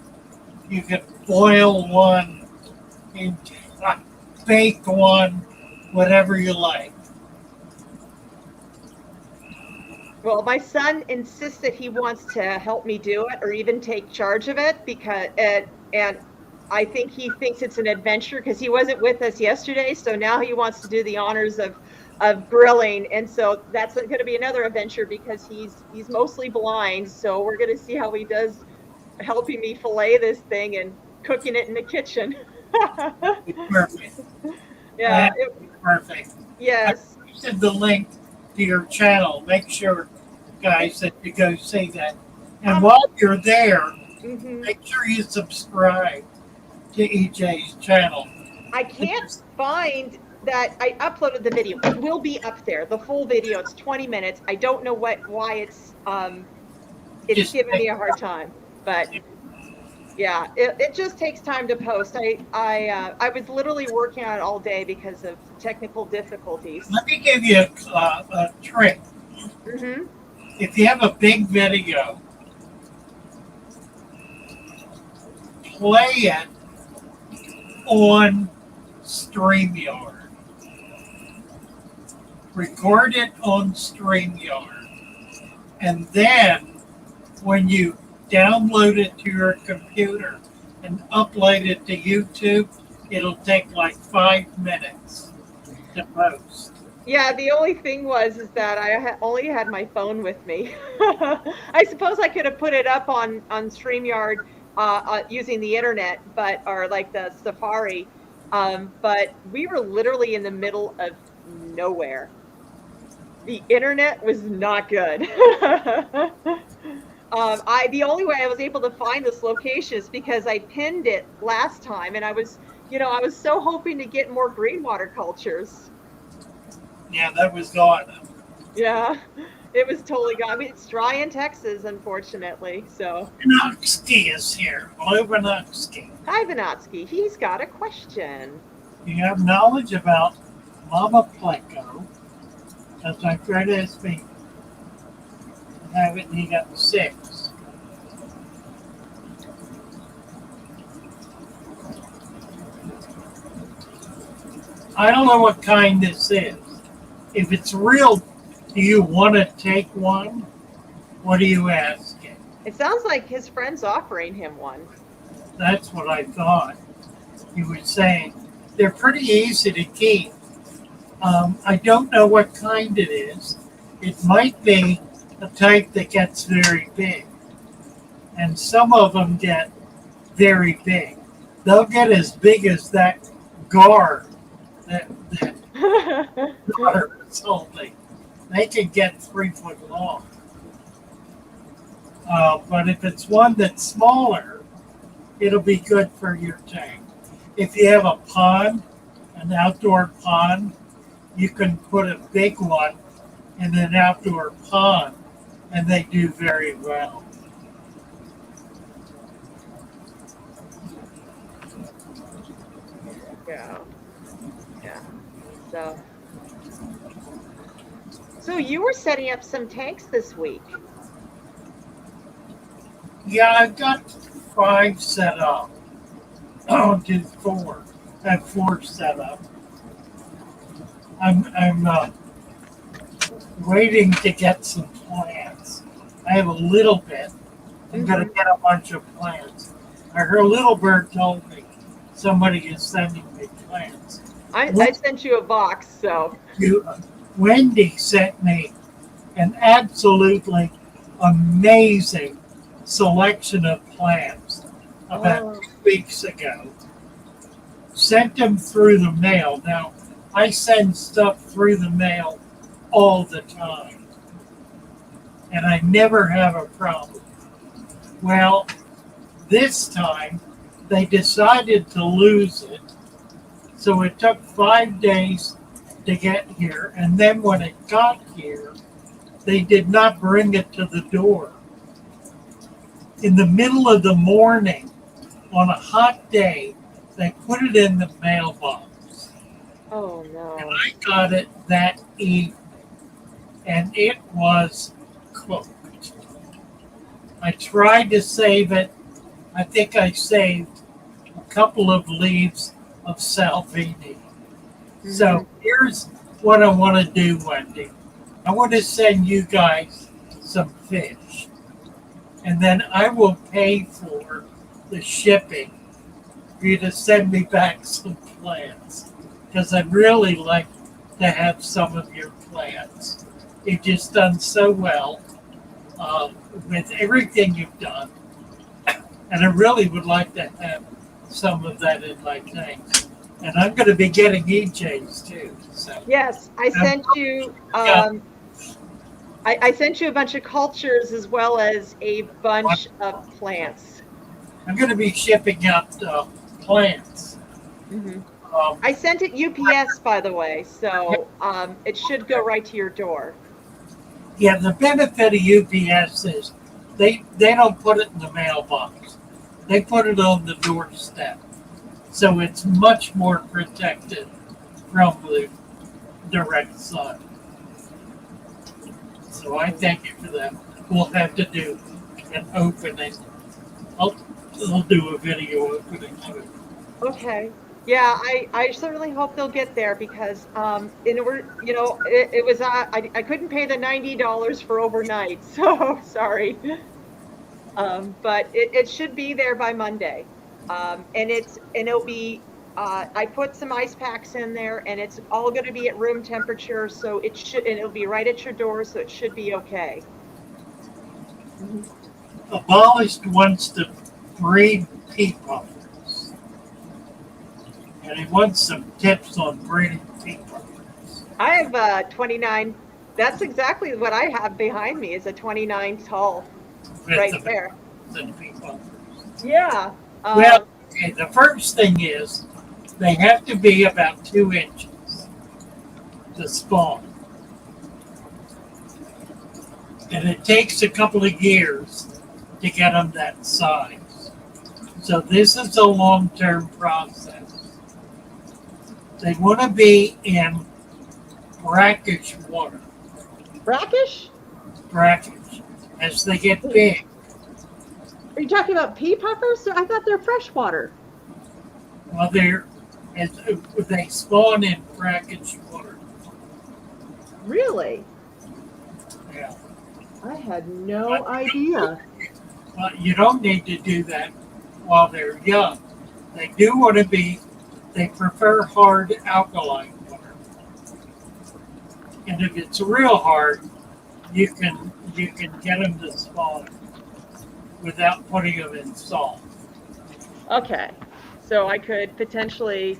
you can boil one, you can bake one, whatever you like. Well, my son insists that he wants to help me do it, or even take charge of it, because and I think he thinks it's an adventure because he wasn't with us yesterday. So now he wants to do the honors of grilling, and so that's going to be another adventure because he's mostly blind. So we're going to see how he does helping me fillet this thing and cooking it in the kitchen. Perfect. Yeah. Perfect. Yes. I posted the link to your channel. Make sure, guys, that you go see that. And while you're there, make sure you subscribe to EJ's channel. I can't find that I uploaded the video. It will be up there, the full video. It's 20 minutes. I don't know why it's giving me a hard time, but yeah, it just takes time to post. I was literally working on it all day because of technical difficulties. Let me give you a trick. If you have a big video, play it on StreamYard. Record it on StreamYard. And then when you download it to your computer and upload it to YouTube, it'll take like 5 minutes to post. Yeah, the only thing is that I only had my phone with me. I suppose I could have put it up on StreamYard using the internet, or like the Safari, but we were literally in the middle of nowhere. The internet was not good. The only way I was able to find this location is because I pinned it last time, and I was so hoping to get more green water cultures. Yeah, that was gone. Yeah, it was totally gone. I mean, it's dry in Texas, unfortunately. So. Vinotsky is here. Hello, Vinotsky. Hi, Vinotsky. He's got a question. You have knowledge about Mama Pleco. That's my friend asked me. Have it, and he got 6. I don't know what kind this is. If it's real, do you want to take one? What are you asking? It sounds like his friend's offering him one. That's what I thought. You were saying they're pretty easy to keep. I don't know what kind it is. It might be a type that gets very big. And some of them get very big. They'll get as big as that gar that daughter was holding. They could get 3 foot long. But if it's one that's smaller, it'll be good for your tank. If you have a pond, an outdoor pond, you can put a big one in an outdoor pond, and they do very well. Yeah. Yeah. So. So you were setting up some tanks this week. Yeah, I've got 5 set up. I'll do 4. I have 4 set up. I'm waiting to get some plants. I have a little bit. I'm going to get a bunch of plants. I heard a little bird told me somebody is sending me plants. I sent you a box, so. Wendy sent me an absolutely amazing selection of plants about 2 weeks ago. Sent them through the mail. Now, I send stuff through the mail all the time, and I never have a problem. Well, this time they decided to lose it, so it took 5 days to get here, and then when it got here, they did not bring it to the door. In the middle of the morning, on a hot day, they put it in the mailbox. Oh no. And I got it that evening, and it was cooked. I tried to save it. I think I saved a couple of leaves of Salvini. So here's what I want to do, Wendy. I want to send you guys some fish, and then I will pay for the shipping for you to send me back some plants, because I'd really like to have some of your plants. You've just done so well with everything you've done, and I really would like to have some of that in my tank. And I'm going to be getting EJs too. So yes, I sent you. I sent you a bunch of cultures as well as a bunch of plants. I'm going to be shipping out plants. I sent it UPS, by the way, so it should go right to your door. Yeah, the benefit of UPS is they don't put it in the mailbox. They put it on the doorstep. So it's much more protected from the direct sun. So I thank you for that. We'll have to do an opening. I'll do a video opening too. Okay. Yeah, I certainly hope they'll get there because in order, it was I couldn't pay the $90 for overnight, so sorry. But it should be there by Monday. And it'll be I put some ice packs in there, and it's all going to be at room temperature, so and it'll be right at your door, so it should be okay. Abolished wants to breed pea puffers, and he wants some tips on breeding pea puffers. I have 29. That's exactly what I have behind me is a 29 tall, right there. The pea puffers. Yeah. Well, okay, the first thing is they have to be about 2 inches to spawn. And it takes a couple of years to get them that size. So this is a long-term process. They want to be in brackish water. Brackish? Brackish. As they get big. Are you talking about pea puffers? I thought they're freshwater. Well, they spawn in brackish water. Really? Yeah. I had no idea. Well, you don't need to do that while they're young. They do want to be, they prefer hard alkaline water. And if it's real hard, you can get them to spawn without putting them in salt. Okay. So I could potentially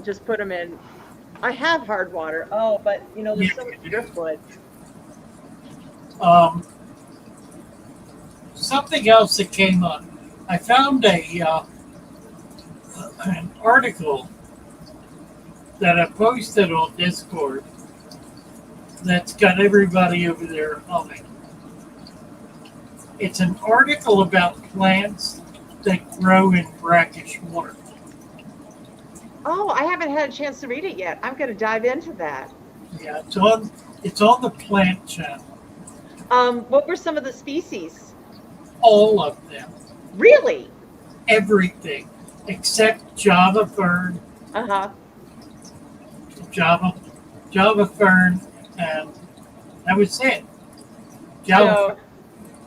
just put them in. I have hard water. Oh, but there's so much driftwood. Something else that came up. I found an article that I posted on Discord that's got everybody over there humming. It's an article about plants that grow in brackish water. Oh, I haven't had a chance to read it yet. I'm going to dive into that. Yeah, it's on the plant channel. What were some of the species? All of them. Really? Everything except Java fern, Uh-huh. Java fern, and that was it. Java. So, Fern.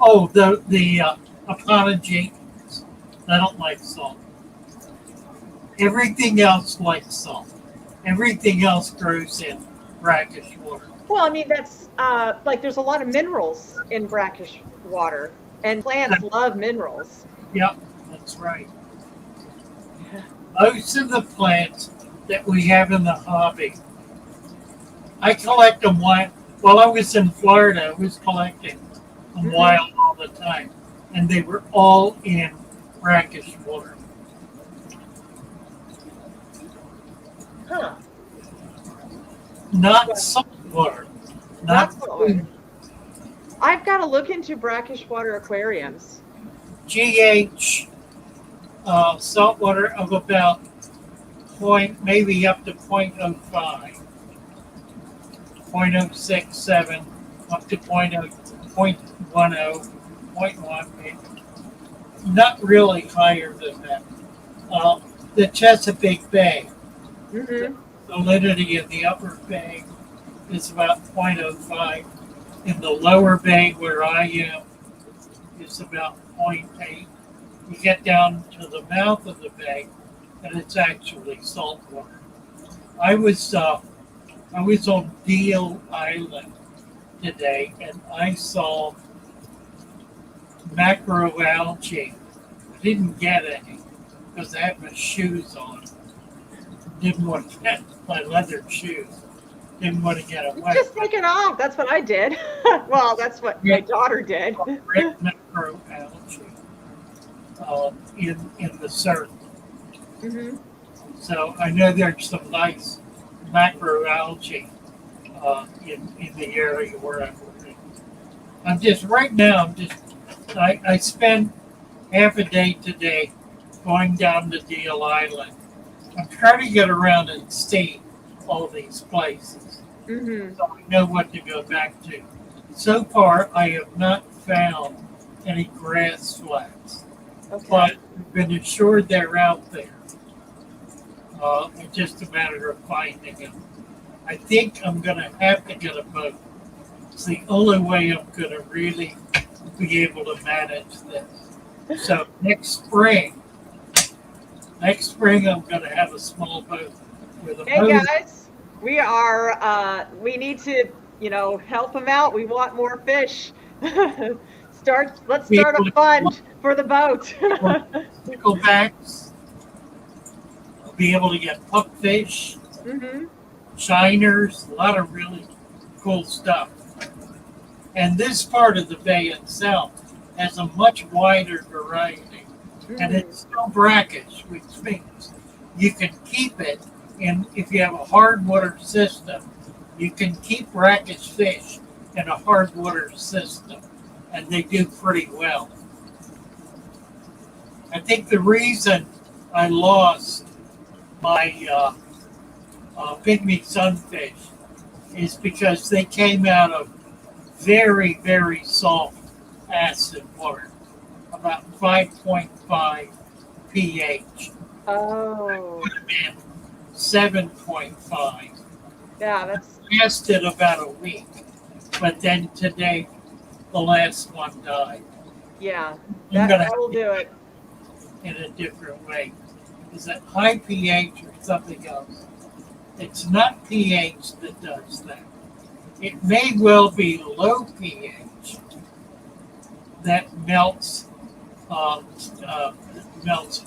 Oh, the Aponogenes. I don't like salt. Everything else likes salt. Everything else grows in brackish water. well, I mean, that's like there's a lot of minerals in brackish water, and plants love minerals. Yep, that's right. Most of the plants that we have in the hobby, I collect them wild. While I was in Florida, I was collecting them wild all the time, and they were all in brackish water. Huh. Not salt water. Not salt water. I've got to look into brackish water aquariums. GH salt water of about maybe up to 0.05, 0.067, up to 0.10, 0.1, maybe. Not really higher than that. The Chesapeake Bay, Mm-hmm. salinity in the upper bay is about 0.05. In the lower bay where I am, it's about 0.8. You get down to the mouth of the bay, and it's actually salt water. I was on Deal Island today, and I saw macroalgae. I didn't get any because I had my shoes on. Didn't want to get my leather shoes. Didn't want to get away. Just take it off. That's what I did. Well, that's what my daughter did. Red macroalgae in the surf. Mm-hmm. So I know there's some nice macroalgae in the area where I'm working. I spend half a day today going down to Deal Island. I'm trying to get around and see all these places. Mm-hmm. So I know what to go back to. So far, I have not found any grass flats, Okay. but I've been assured they're out there. It's just a matter of finding them. I think I'm going to have to get a boat. It's the only way I'm going to really be able to manage this. So next spring, I'm going to have a small boat with a Hey motor. guys, we need to, help them out. We want more fish. Let's start a fund for the boat. Sticklebacks. I'll be able to get puckfish, Mm-hmm. shiners, a lot of really cool stuff. And this part of the bay itself has a much wider variety. And it's still brackish, which means you can keep it, and if you have a hard water system, you can keep brackish fish in a hard water system, and they do pretty well. I think the reason I lost my pygmy sunfish is because they came out of very, very salt acid water, about 5.5 pH. Oh, Would have been 7.5. yeah, that's Lasted about a week, but then today the last one died. yeah. I'm That gonna will do it. in a different way. Is that high pH or something else? It's not pH that does that. It may well be low pH that melts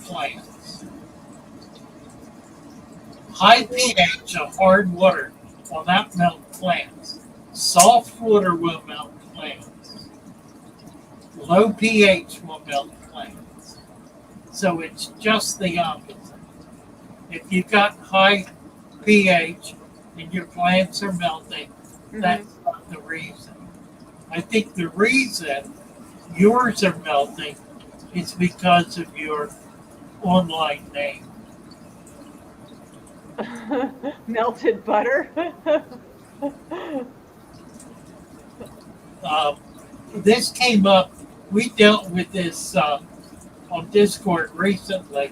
plants. High pH of hard water will not melt plants. Soft water will melt plants. Low pH will melt plants. So it's just the opposite. If you've got high pH and your plants are melting, that's not the reason. I think the reason yours are melting is because of your online name. Melted butter. This came up, we dealt with this on Discord recently.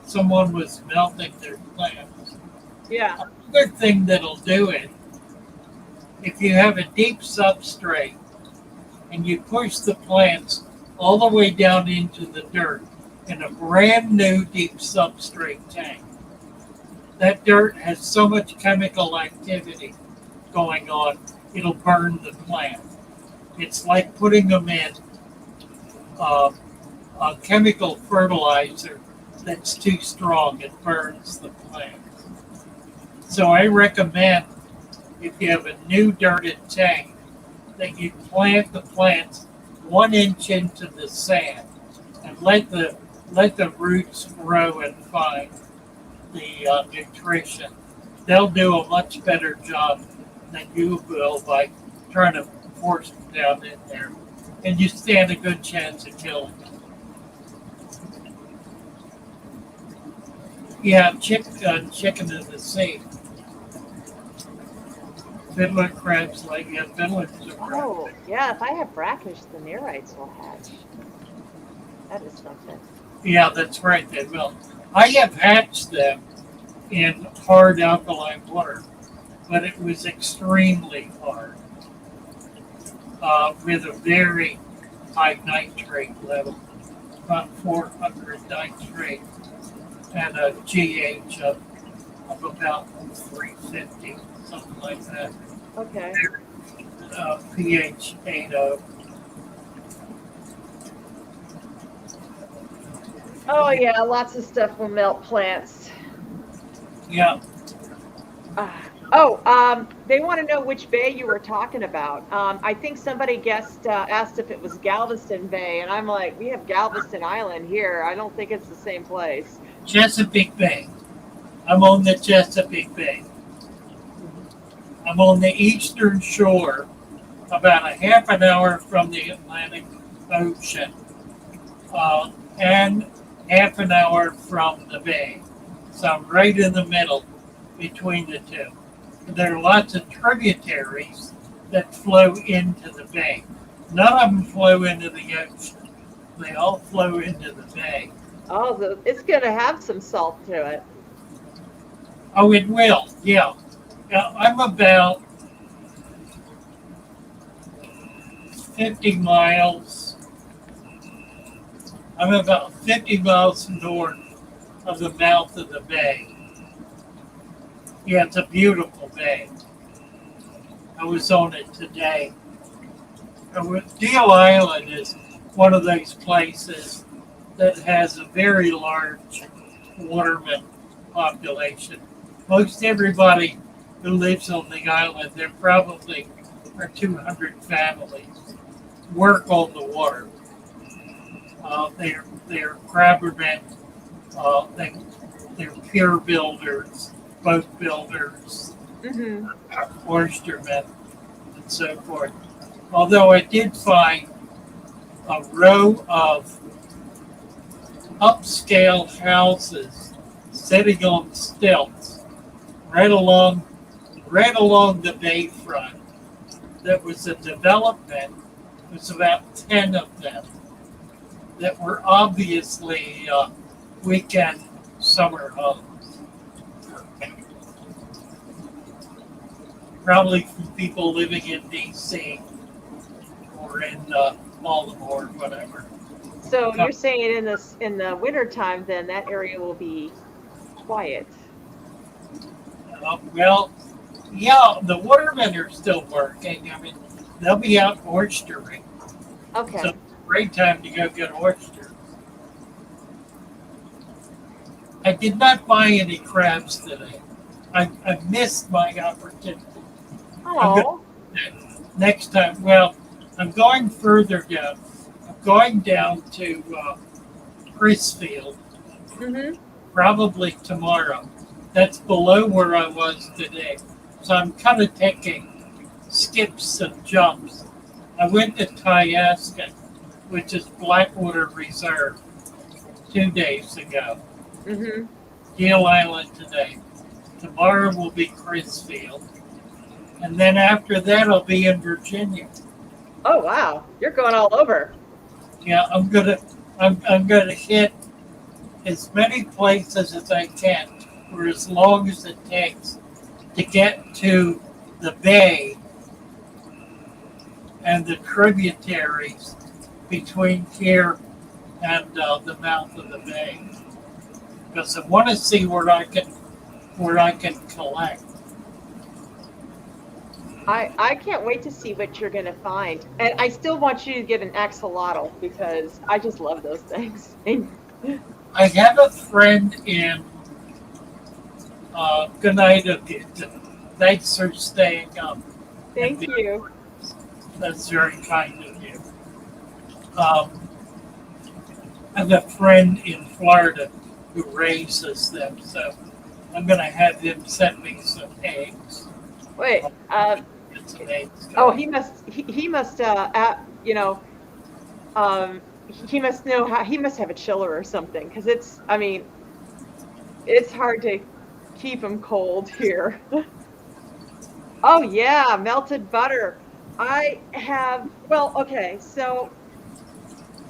Someone was melting their plants. Yeah. Another thing that'll do it, if you have a deep substrate and you push the plants all the way down into the dirt in a brand new deep substrate tank, that dirt has so much chemical activity going on, it'll burn the plant. It's like putting them in a chemical fertilizer that's too strong, it burns the plant. So I recommend, if you have a new dirted tank, that you plant the plants 1 inch into the sand and let the roots grow and find the nutrition. They'll do a much better job than you will by trying to force them down in there. And you stand a good chance of killing them. Yeah, chicken in the sea. Fiddler crabs like fiddlers are crabs. Oh, yeah. If I have brackish, the neorites will hatch. That is something. Yeah, that's right, they will. I have hatched them in hard alkaline water, but it was extremely hard with a very high nitrate level, about 400 nitrate, and a GH of about 350, something like that. Okay. pH 8.0. Oh, yeah. Lots of stuff will melt plants. Yeah. They want to know which bay you were talking about. I think somebody asked if it was Galveston Bay, and I'm like, we have Galveston Island here. I don't think it's the same place. Chesapeake Bay. I'm on the Chesapeake Bay. I'm on the eastern shore, about a half an hour from the Atlantic Ocean, and half an hour from the bay. So I'm right in the middle between the two. There are lots of tributaries that flow into the bay. None of them flow into the ocean. They all flow into the bay. Oh, it's going to have some salt to it. Oh, it will, yeah. I'm about 50 miles. I'm about 50 miles north of the mouth of the bay. Yeah, it's a beautiful bay. I was on it today. Deal Island is one of those places that has a very large waterman population. Most everybody who lives on the island, there probably are 200 families, work on the water. They're crabbermen, they're pier builders, boat builders, oystermen, and so forth. Although I did find a row of upscale houses sitting on stilts right along the bayfront. That was a development. It was about 10 of them that were obviously weekend summer homes. Probably from people living in D.C. or in Baltimore, whatever. So you're saying in the wintertime, then that area will be quiet. Well, yeah, the watermen are still working. I mean, they'll be out oystering. Okay. So great time to go get oysters. I did not buy any crabs today. I missed my opportunity. Oh. Next time, well, I'm going further down. I'm going down to Chrisfield Mm-hmm. probably tomorrow. That's below where I was today. So I'm kind of taking skips and jumps. I went to Tyaska, which is Blackwater Reserve, 2 days ago. Mm-hmm. Deal Island today. Tomorrow will be Crisfield. And then after that, I'll be in Virginia. Oh wow, you're going all over. Yeah, I'm gonna hit as many places as I can for as long as it takes to get to the bay and the tributaries between here and the mouth of the bay, because I want to see where I can collect. I can't wait to see what you're gonna find, and I still want you to get an axolotl because I just love those things. I have a friend in. Good night, thanks for staying up. Thank you. That's very kind of you. I have a friend in Florida who raises them, so I'm going to have him send me some eggs. Wait. Get some eggs Oh, going. he must. He must. You know. He must know how. He must have a chiller or something, because it's. I mean, it's hard to keep them cold here. Oh yeah, melted butter. I have. Well, okay. So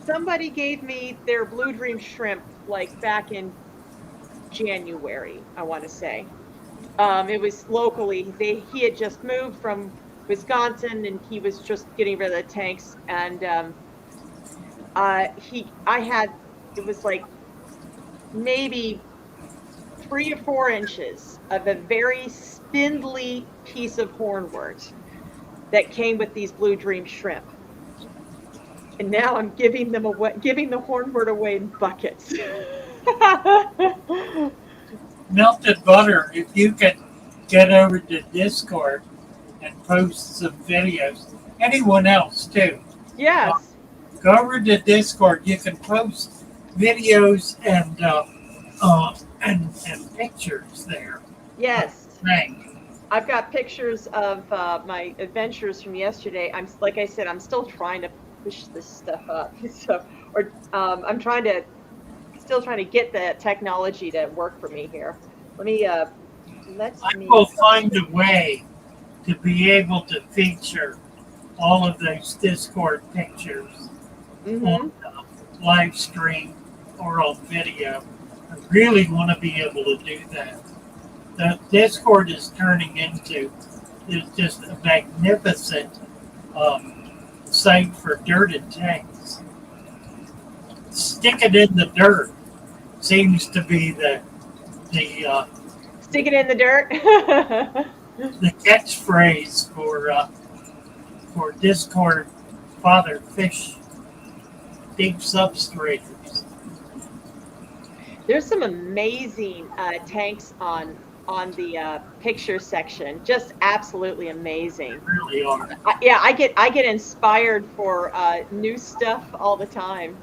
somebody gave me their Blue Dream shrimp like back in January, I want to say. It was locally. He had just moved from Wisconsin, and he was just getting rid of the tanks. And it was like maybe 3 or 4 inches of a very spindly piece of hornwort that came with these Blue Dream shrimp. And now I'm giving the hornwort away in buckets. Melted butter, if you can get over to Discord and post some videos, anyone else too. Yes. Go over to Discord. You can post videos and pictures there. Yes. Thank. I've got pictures of my adventures from yesterday. Like I said, I'm still trying to push this stuff up. So, I'm still trying to get the technology to work for me here. I will find a way to be able to feature all of those Discord pictures on live stream or on video. I really want to be able to do that. The Discord is turning into just a magnificent site for dirt and tanks. Stick it in the dirt seems to be the stick it in the dirt. the catchphrase for Discord father fish deep substrators. There's some amazing tanks on the picture section. Just absolutely amazing. They really are. I get inspired for new stuff all the time.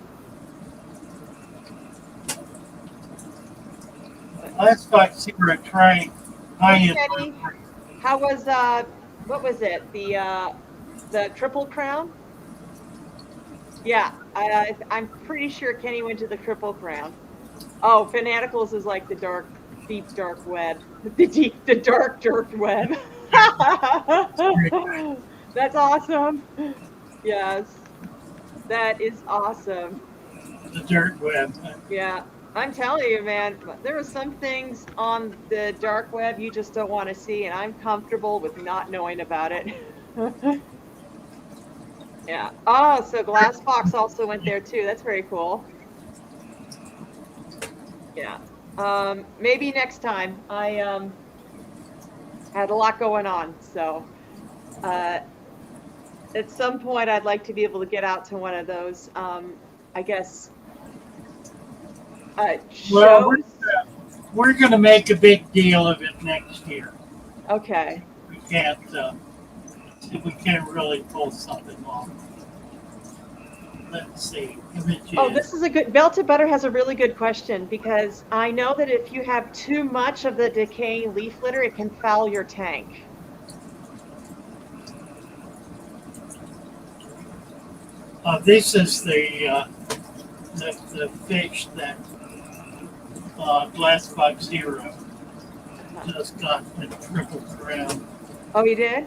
Last I see we're trying Hey, Kenny, how was what was it? The Triple Crown? Yeah, I'm pretty sure Kenny went to the Triple Crown. Oh, Fanaticals is like the deep dark web. The dark web. That's awesome. Yes, that is awesome. the dirt web. Yeah, I'm telling you, man, there are some things on the dark web you just don't want to see, and I'm comfortable with not knowing about it. Yeah. Oh, so Glass Fox also went there too. That's very cool. Yeah. Maybe next time. I had a lot going on, so at some point I'd like to be able to get out to one of those. I guess. Well, Shows. we're going to make a big deal of it next year. Okay. We can't really pull something off. let's see, images. Oh, this is a good, Belted Butter has a really good question, because I know that if you have too much of the decaying leaf litter, it can foul your tank. This is the fish that Glassbox Zero just got the triple crown. Oh, you did?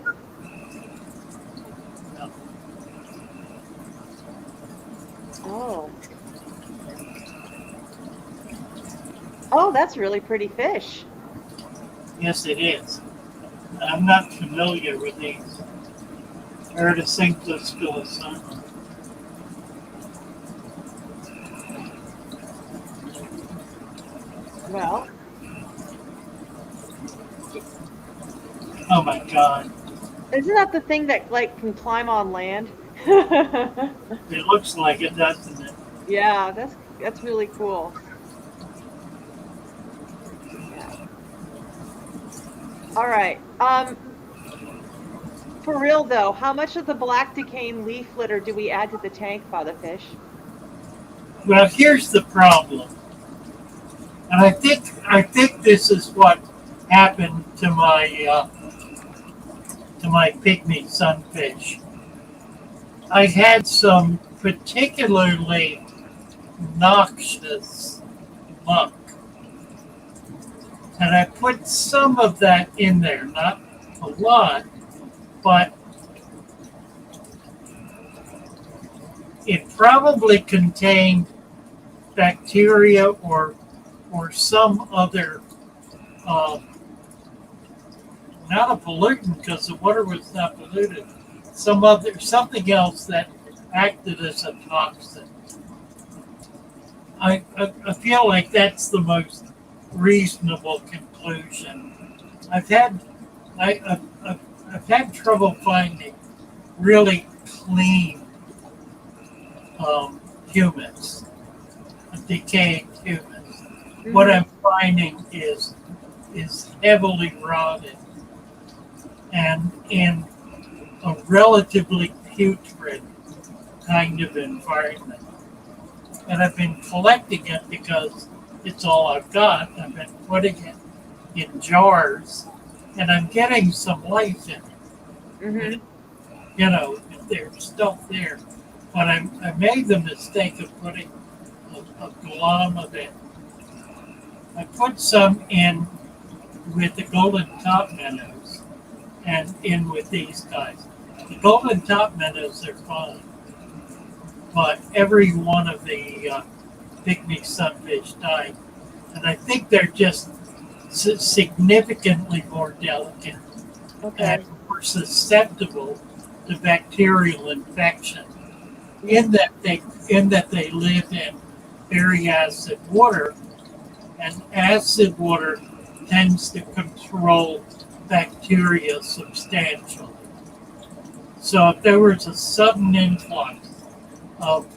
Oh. Oh, that's really pretty fish. Yes, it is. I'm not familiar with these. Heard of St. Louis son. Well, Oh my God! isn't that the thing that like can climb on land? It looks like it, doesn't it? Yeah, that's really cool. Yeah. All right. For real though, how much of the black decaying leaf litter do we add to the tank, Father Fish? Well, here's the problem, and I think this is what happened to my pygmy sunfish. I had some particularly noxious muck, and I put some of that in there, not a lot, but it probably contained bacteria or some other, not a pollutant because the water was not polluted, something else that acted as a toxin. I feel like that's the most reasonable conclusion. I've had trouble finding really clean humans, decaying humans. Mm-hmm. What I'm finding is heavily rotted and in a relatively putrid kind of environment. And I've been collecting it because it's all I've got. I've been putting it in jars, and I'm getting some life in it. Mm-hmm. You know, there's stuff there. But I made the mistake of putting a glom of it. I put some in with the golden top minnows and in with these guys. The golden top minnows are fine, but every one of the pygmy sunfish died. And I think they're just significantly more delicate and more susceptible to bacterial infection. In that they live in very acid water, and acid water tends to control bacteria substantially. So if there was a sudden influx of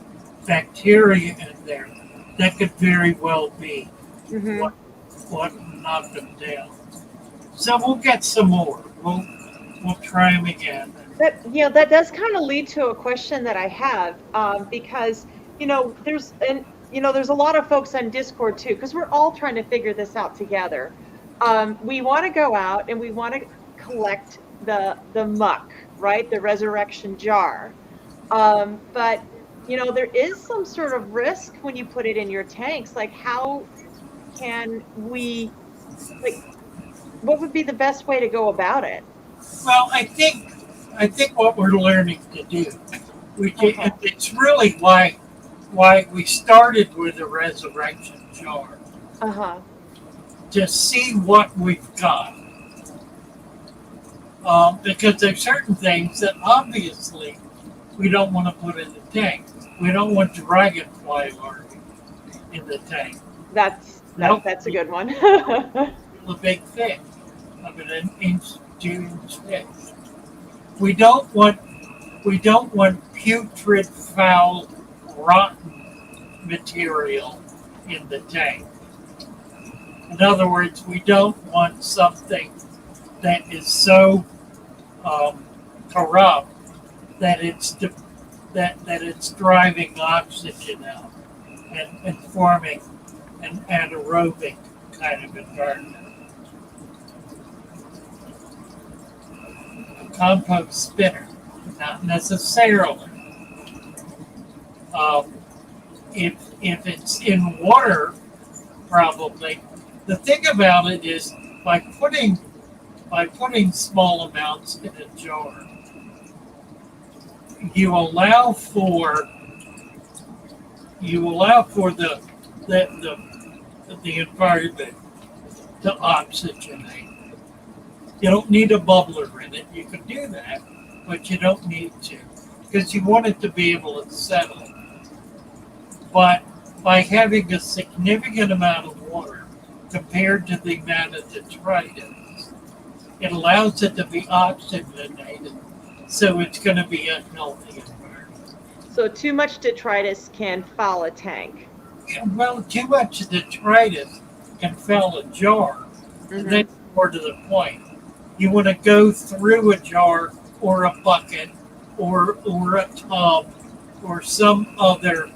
bacteria in there, that could very well be what knocked them down. So we'll get some more. We'll try them again. That does kind of lead to a question that I have, because there's a lot of folks on Discord too, because we're all trying to figure this out together. We want to go out and we want to collect the muck, right? The resurrection jar. But there is some sort of risk when you put it in your tanks. Like, how can we, what would be the best way to go about it? Well, I think what we're learning to do, it's really why we started with a resurrection jar. To see what we've got. Because there's certain things that obviously we don't want to put in the tank. We don't want dragonfly larvae in the tank. That's a good one. A big fish, of an inch, 2 inch fish. We don't want putrid, foul, rotten material in the tank. In other words, we don't want something that is so corrupt that it's that it's driving oxygen out and forming an anaerobic kind of environment. A compost spinner, not necessarily. If it's in water, probably. The thing about it is by putting small amounts in a jar, you allow for the environment to oxygenate. You don't need a bubbler in it. You can do that, but you don't need to because you want it to be able to settle. But by having a significant amount of water compared to the amount of detritus, it allows it to be oxygenated, so it's going to be a healthy environment. So too much detritus can foul a tank. Well, too much detritus can foul a jar, and that's more to the point. You want to go through a jar or a bucket or a tub or some other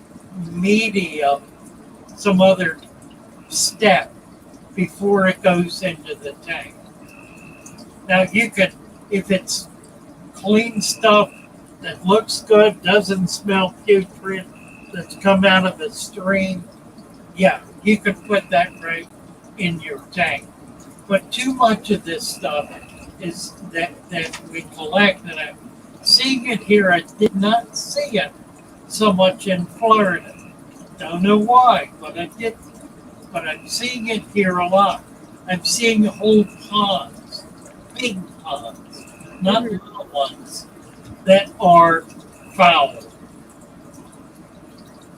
medium, some other step before it goes into the tank. Now you could, if it's clean stuff that looks good, doesn't smell putrid, that's come out of the stream, yeah, you could put that right in your tank. But too much of this stuff is that we collect, and I'm seeing it here. I did not see it so much in Florida. Don't know why, but I did. But I'm seeing it here a lot. I'm seeing whole ponds, big ponds, not little ones, that are foul.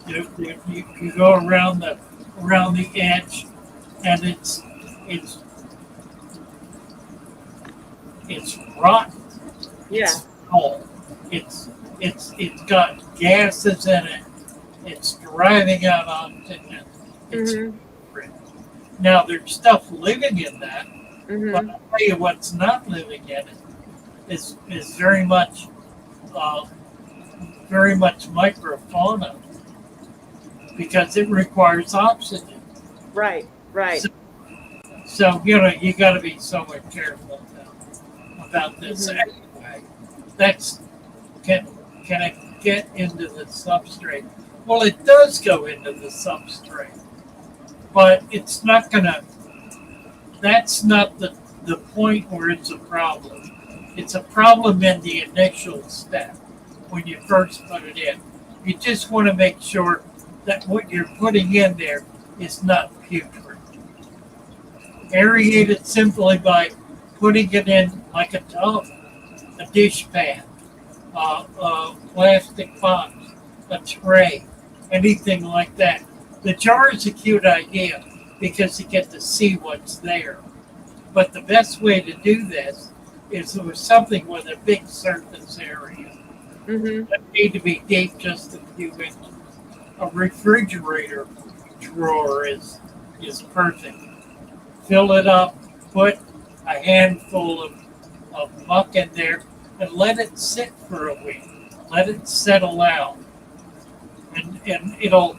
You go around the edge, and it's rotten. Yeah. It's cold. It's got gases in it. It's driving out oxygen. It's Now there's stuff living in that, but I'll tell you what's not living in it is very much microfauna because it requires oxygen. Right. So you got to be somewhat careful about this. Anyway, that's can it get into the substrate? Well, it does go into the substrate, but it's not gonna. That's not the point where it's a problem. It's a problem in the initial step when you first put it in. You just want to make sure that what you're putting in there is not putrid. Aerate it simply by putting it in like a tub, a dish pan, a plastic box, a tray, anything like that. The jar is a cute idea because you get to see what's there. But the best way to do this is with something with a big surface area. That need to be deep just a few inches. A refrigerator drawer is perfect. Fill it up, put a handful of muck in there, and let it sit for a week. Let it settle out, and it'll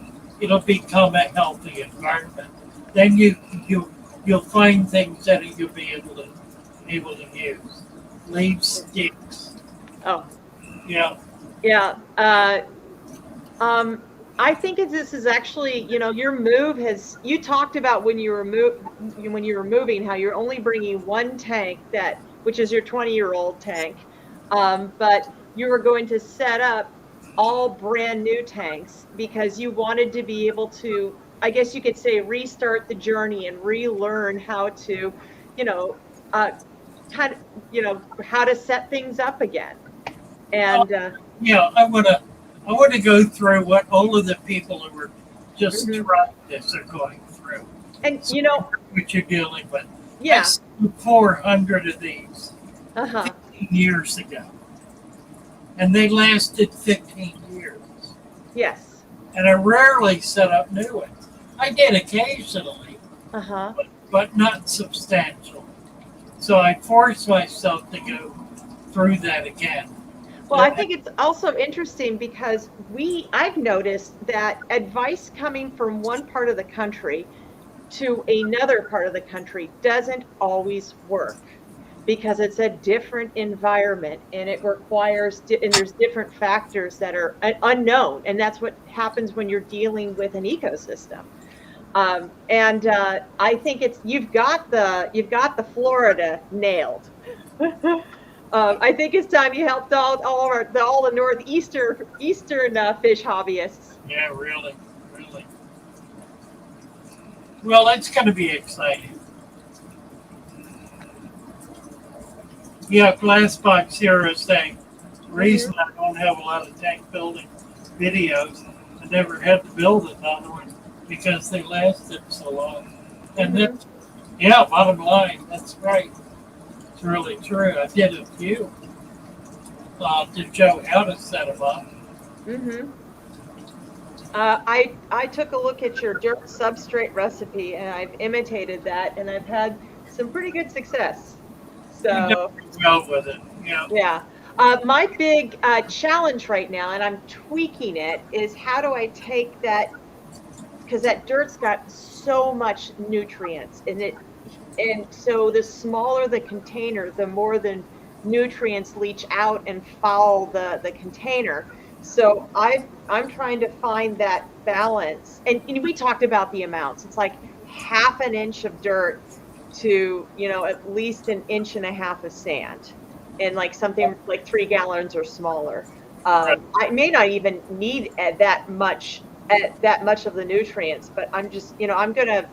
become a healthy environment. Then you'll find things that you'll be able to use. Leave sticks. Oh. Yeah. Yeah. I think this is actually, your move you talked about when you were moving, how you're only bringing one tank which is your 20-year-old tank, but you were going to set up all brand new tanks because you wanted to be able to, I guess you could say, restart the journey and relearn how to, how to set things up again. And I want to go through what all of the people who were just trying this are going through. And what you're dealing with. Yeah. I sold 400 of these 15 years ago. And they lasted 15 years. Yes. And I rarely set up new ones. I did occasionally, but not substantially. So I forced myself to go through that again. Well, I think it's also interesting because I've noticed that advice coming from one part of the country to another part of the country doesn't always work because it's a different environment and it requires, and there's different factors that are unknown. And that's what happens when you're dealing with an ecosystem. I think you've got the Florida nailed. I think it's time you helped all the northeastern fish hobbyists. Yeah, really, really. Well, it's going to be exciting. Yeah, Glassbox Hero saying, the reason I don't have a lot of tank building videos, I never had to build another one because they lasted so long. And that's, yeah, bottom line, that's right. It's really true. I did a few to show how to set them up. I took a look at your dirt substrate recipe and I've imitated that and I've had some pretty good success. So Well with it, yeah. yeah. My big challenge right now, and I'm tweaking it, is how do I take that, because that dirt's got so much nutrients in it, and so the smaller the container, the more the nutrients leach out and foul the container. So I'm trying to find that balance, and we talked about the amounts. It's like half an inch of dirt to at least an inch and a half of sand, and like something like 3 gallons or smaller. I may not even need that much of the nutrients, but I'm just I'm gonna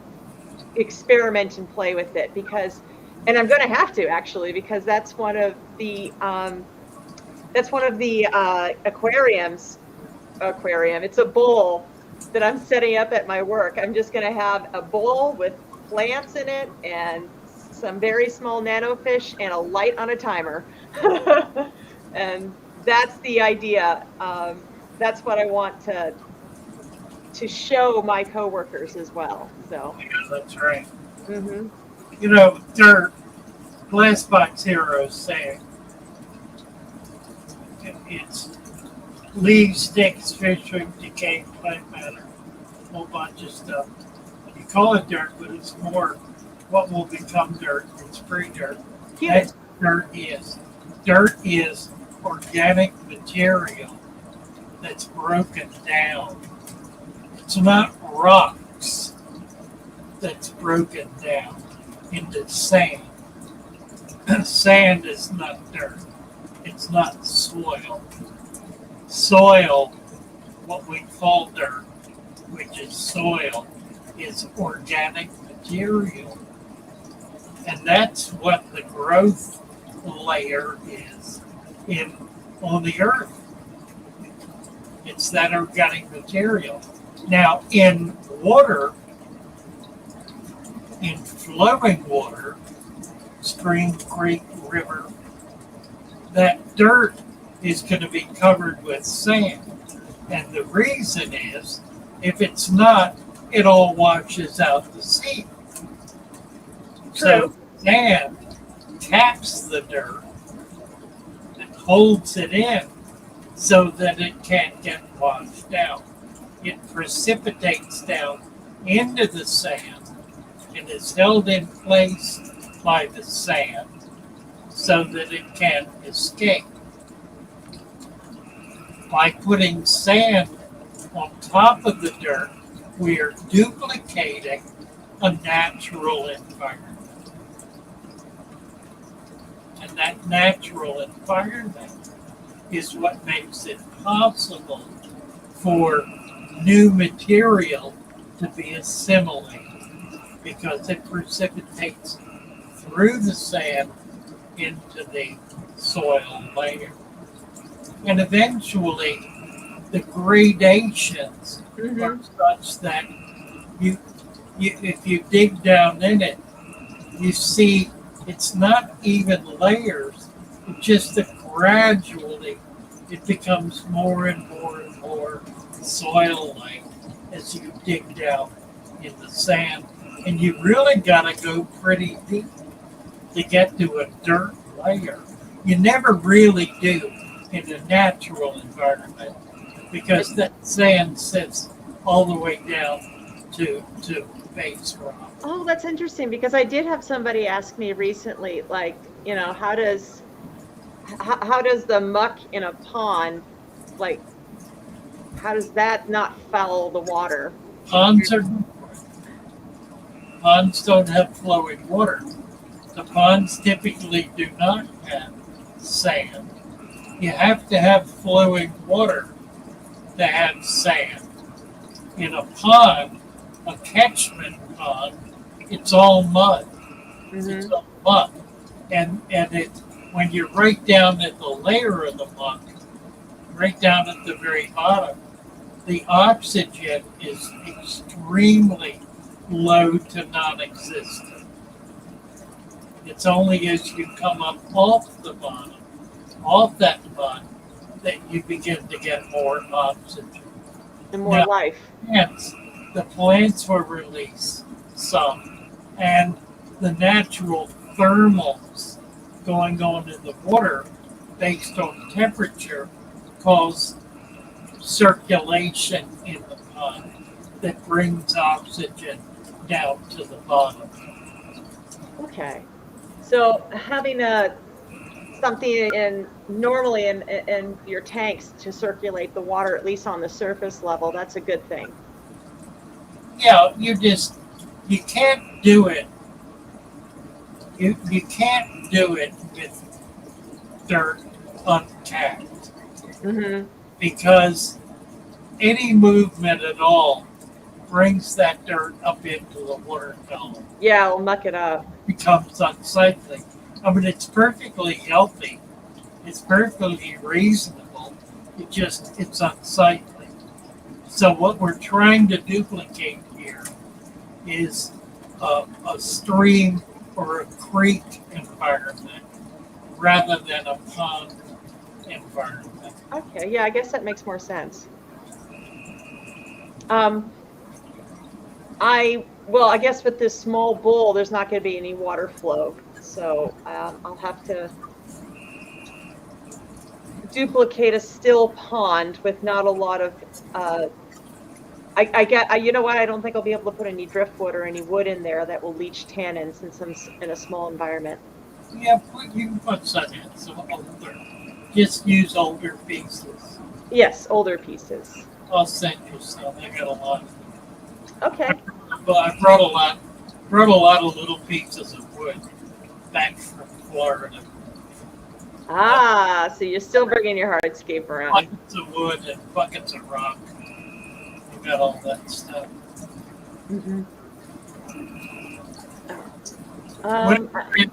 experiment and play with it and I'm gonna have to actually, because that's one of the aquarium. It's a bowl that I'm setting up at my work. I'm just gonna have a bowl with plants in it and some very small nanofish and a light on a timer. And that's the idea. That's what I want to show my coworkers as well. So Yeah, that's right. Dirt, Glassbox Heroes saying it's leaves, sticks, fish food, decaying plant matter, a whole bunch of stuff. You call it dirt, but it's more what will become dirt. It's free dirt. That's what dirt is. Dirt is organic material that's broken down. It's not rocks that's broken down into sand. Sand is not dirt. It's not soil. Soil, what we call dirt, which is soil, is organic material. And that's what the growth layer is on the earth. It's that organic material. Now, in water, in flowing water, stream, creek, river, that dirt is going to be covered with sand. And the reason is, if it's not, it all washes out to sea. So sand taps the dirt and holds it in so that it can't get washed out. It precipitates down into the sand and is held in place by the sand so that it can't escape. By putting sand on top of the dirt, we are duplicating a natural environment. And that natural environment is what makes it possible for new material to be assimilated, because it precipitates through the sand into the soil layer. And eventually, the gradations are such that if you dig down in it, you see it's not even layers, it's just that gradually it becomes more and more and more soil-like as you dig down in the sand. And you really got to go pretty deep to get to a dirt layer. You never really do in a natural environment because that sand sits all the way down to base rock. Oh, that's interesting because I did have somebody ask me recently, like, you know, how does the muck in a pond, like, how does that not foul the water? Ponds don't have flowing water. The ponds typically do not have sand. You have to have flowing water to have sand. In a pond, a catchment pond, it's all mud. It's all muck. And it when you're right down at the layer of the muck, right down at the very bottom, the oxygen is extremely low to non-existent. It's only as you come up off the bottom, off that mud, that you begin to get more oxygen. And more life. The plants will release some, and the natural thermals going on in the water based on temperature cause circulation in the pond that brings oxygen down to the bottom. Okay. So having something normally in your tanks to circulate the water, at least on the surface level, that's a good thing. Yeah, you can't do it. You can't do it with dirt untapped because any movement at all brings that dirt up into the water column. Yeah, it'll muck it up. Becomes unsightly. I mean, it's perfectly healthy. It's perfectly reasonable. It's unsightly. So what we're trying to duplicate here is a stream or a creek environment rather than a pond environment. Okay, yeah, I guess that makes more sense. I guess with this small bowl, there's not going to be any water flow, so I'll have to duplicate a still pond with not a lot of. You know what? I don't think I'll be able to put any driftwood or any wood in there that will leach tannins since I'm in a small environment. Yeah, you can put some in, some older. Just use older pieces. Yes, older pieces. I'll send you some. I got a lot. Okay. Well, I brought a lot of little pieces of wood back from Florida. Ah, so you're still bringing your hardscape around. Buckets of wood and buckets of rock. We got all that stuff.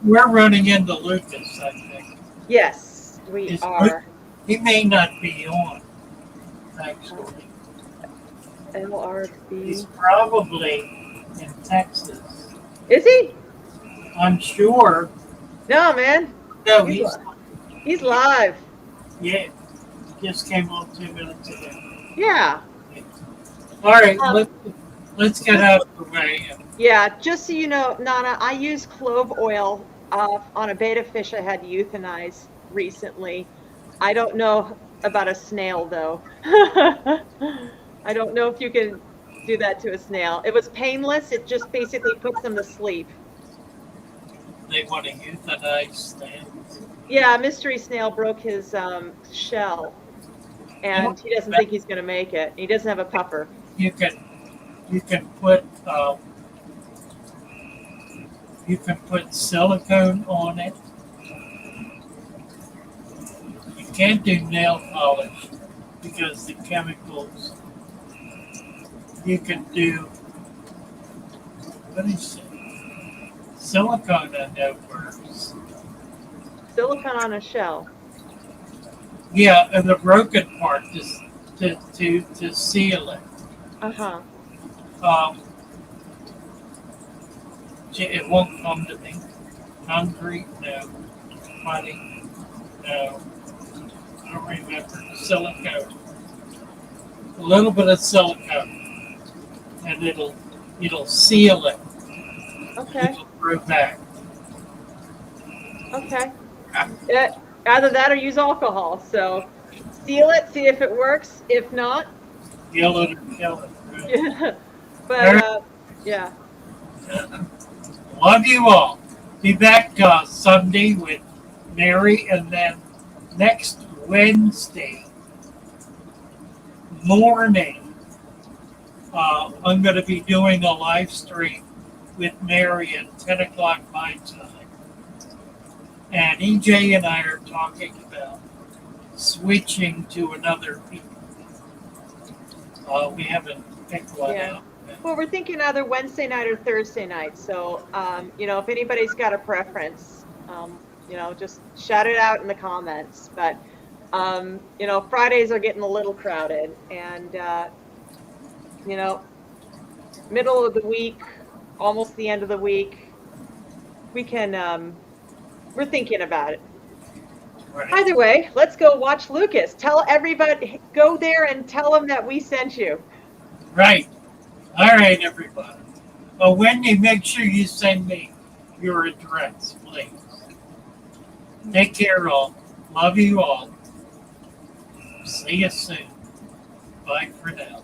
We're running into Lucas, I think. Yes, we are. He may not be on, actually. LRB. He's probably in Texas. Is he? I'm sure. No, man. No, he's live. Yeah, just came on 2 minutes ago. Yeah. All right, let's get out of the way. Yeah, just so you know, Nana, I use clove oil on a betta fish I had euthanized recently. I don't know about a snail, though. I don't know if you can do that to a snail. It was painless. It just basically puts them to sleep. They want to euthanize snails. Yeah, a mystery snail broke his shell, and he doesn't think he's going to make it. He doesn't have a pupper. You can put silicone on it. You can't do nail polish because the chemicals. You can do what is it? Silicone I know works. Silicone on a shell. Yeah, and the broken part is to seal it. It won't come to me. Concrete, no. Money, no. I don't remember. Silicone. A little bit of silicone, and it'll seal it. Okay. It'll grow back. Okay. Either that or use alcohol. So seal it, see if it works. If not, Kill it or kill it. Right? yeah. But Very- yeah. Love you all. Be back Sunday with Mary, and then next Wednesday morning, I'm going to be doing a live stream with Mary at 10 o'clock my time. And EJ and I are talking about switching to another peak. We haven't picked one Yeah. out. Well, we're thinking either Wednesday night or Thursday night. So, if anybody's got a preference, just shout it out in the comments. But, Fridays are getting a little crowded, and, middle of the week, almost the end of the week, we can, we're thinking about it. Right. Either way, let's go watch Lucas. Tell everybody, go there and tell them that we sent you. Right. All right, everybody. Well, Wendy, make sure you send me your address, please. Take care, all. Love you all. See you soon. Bye for now.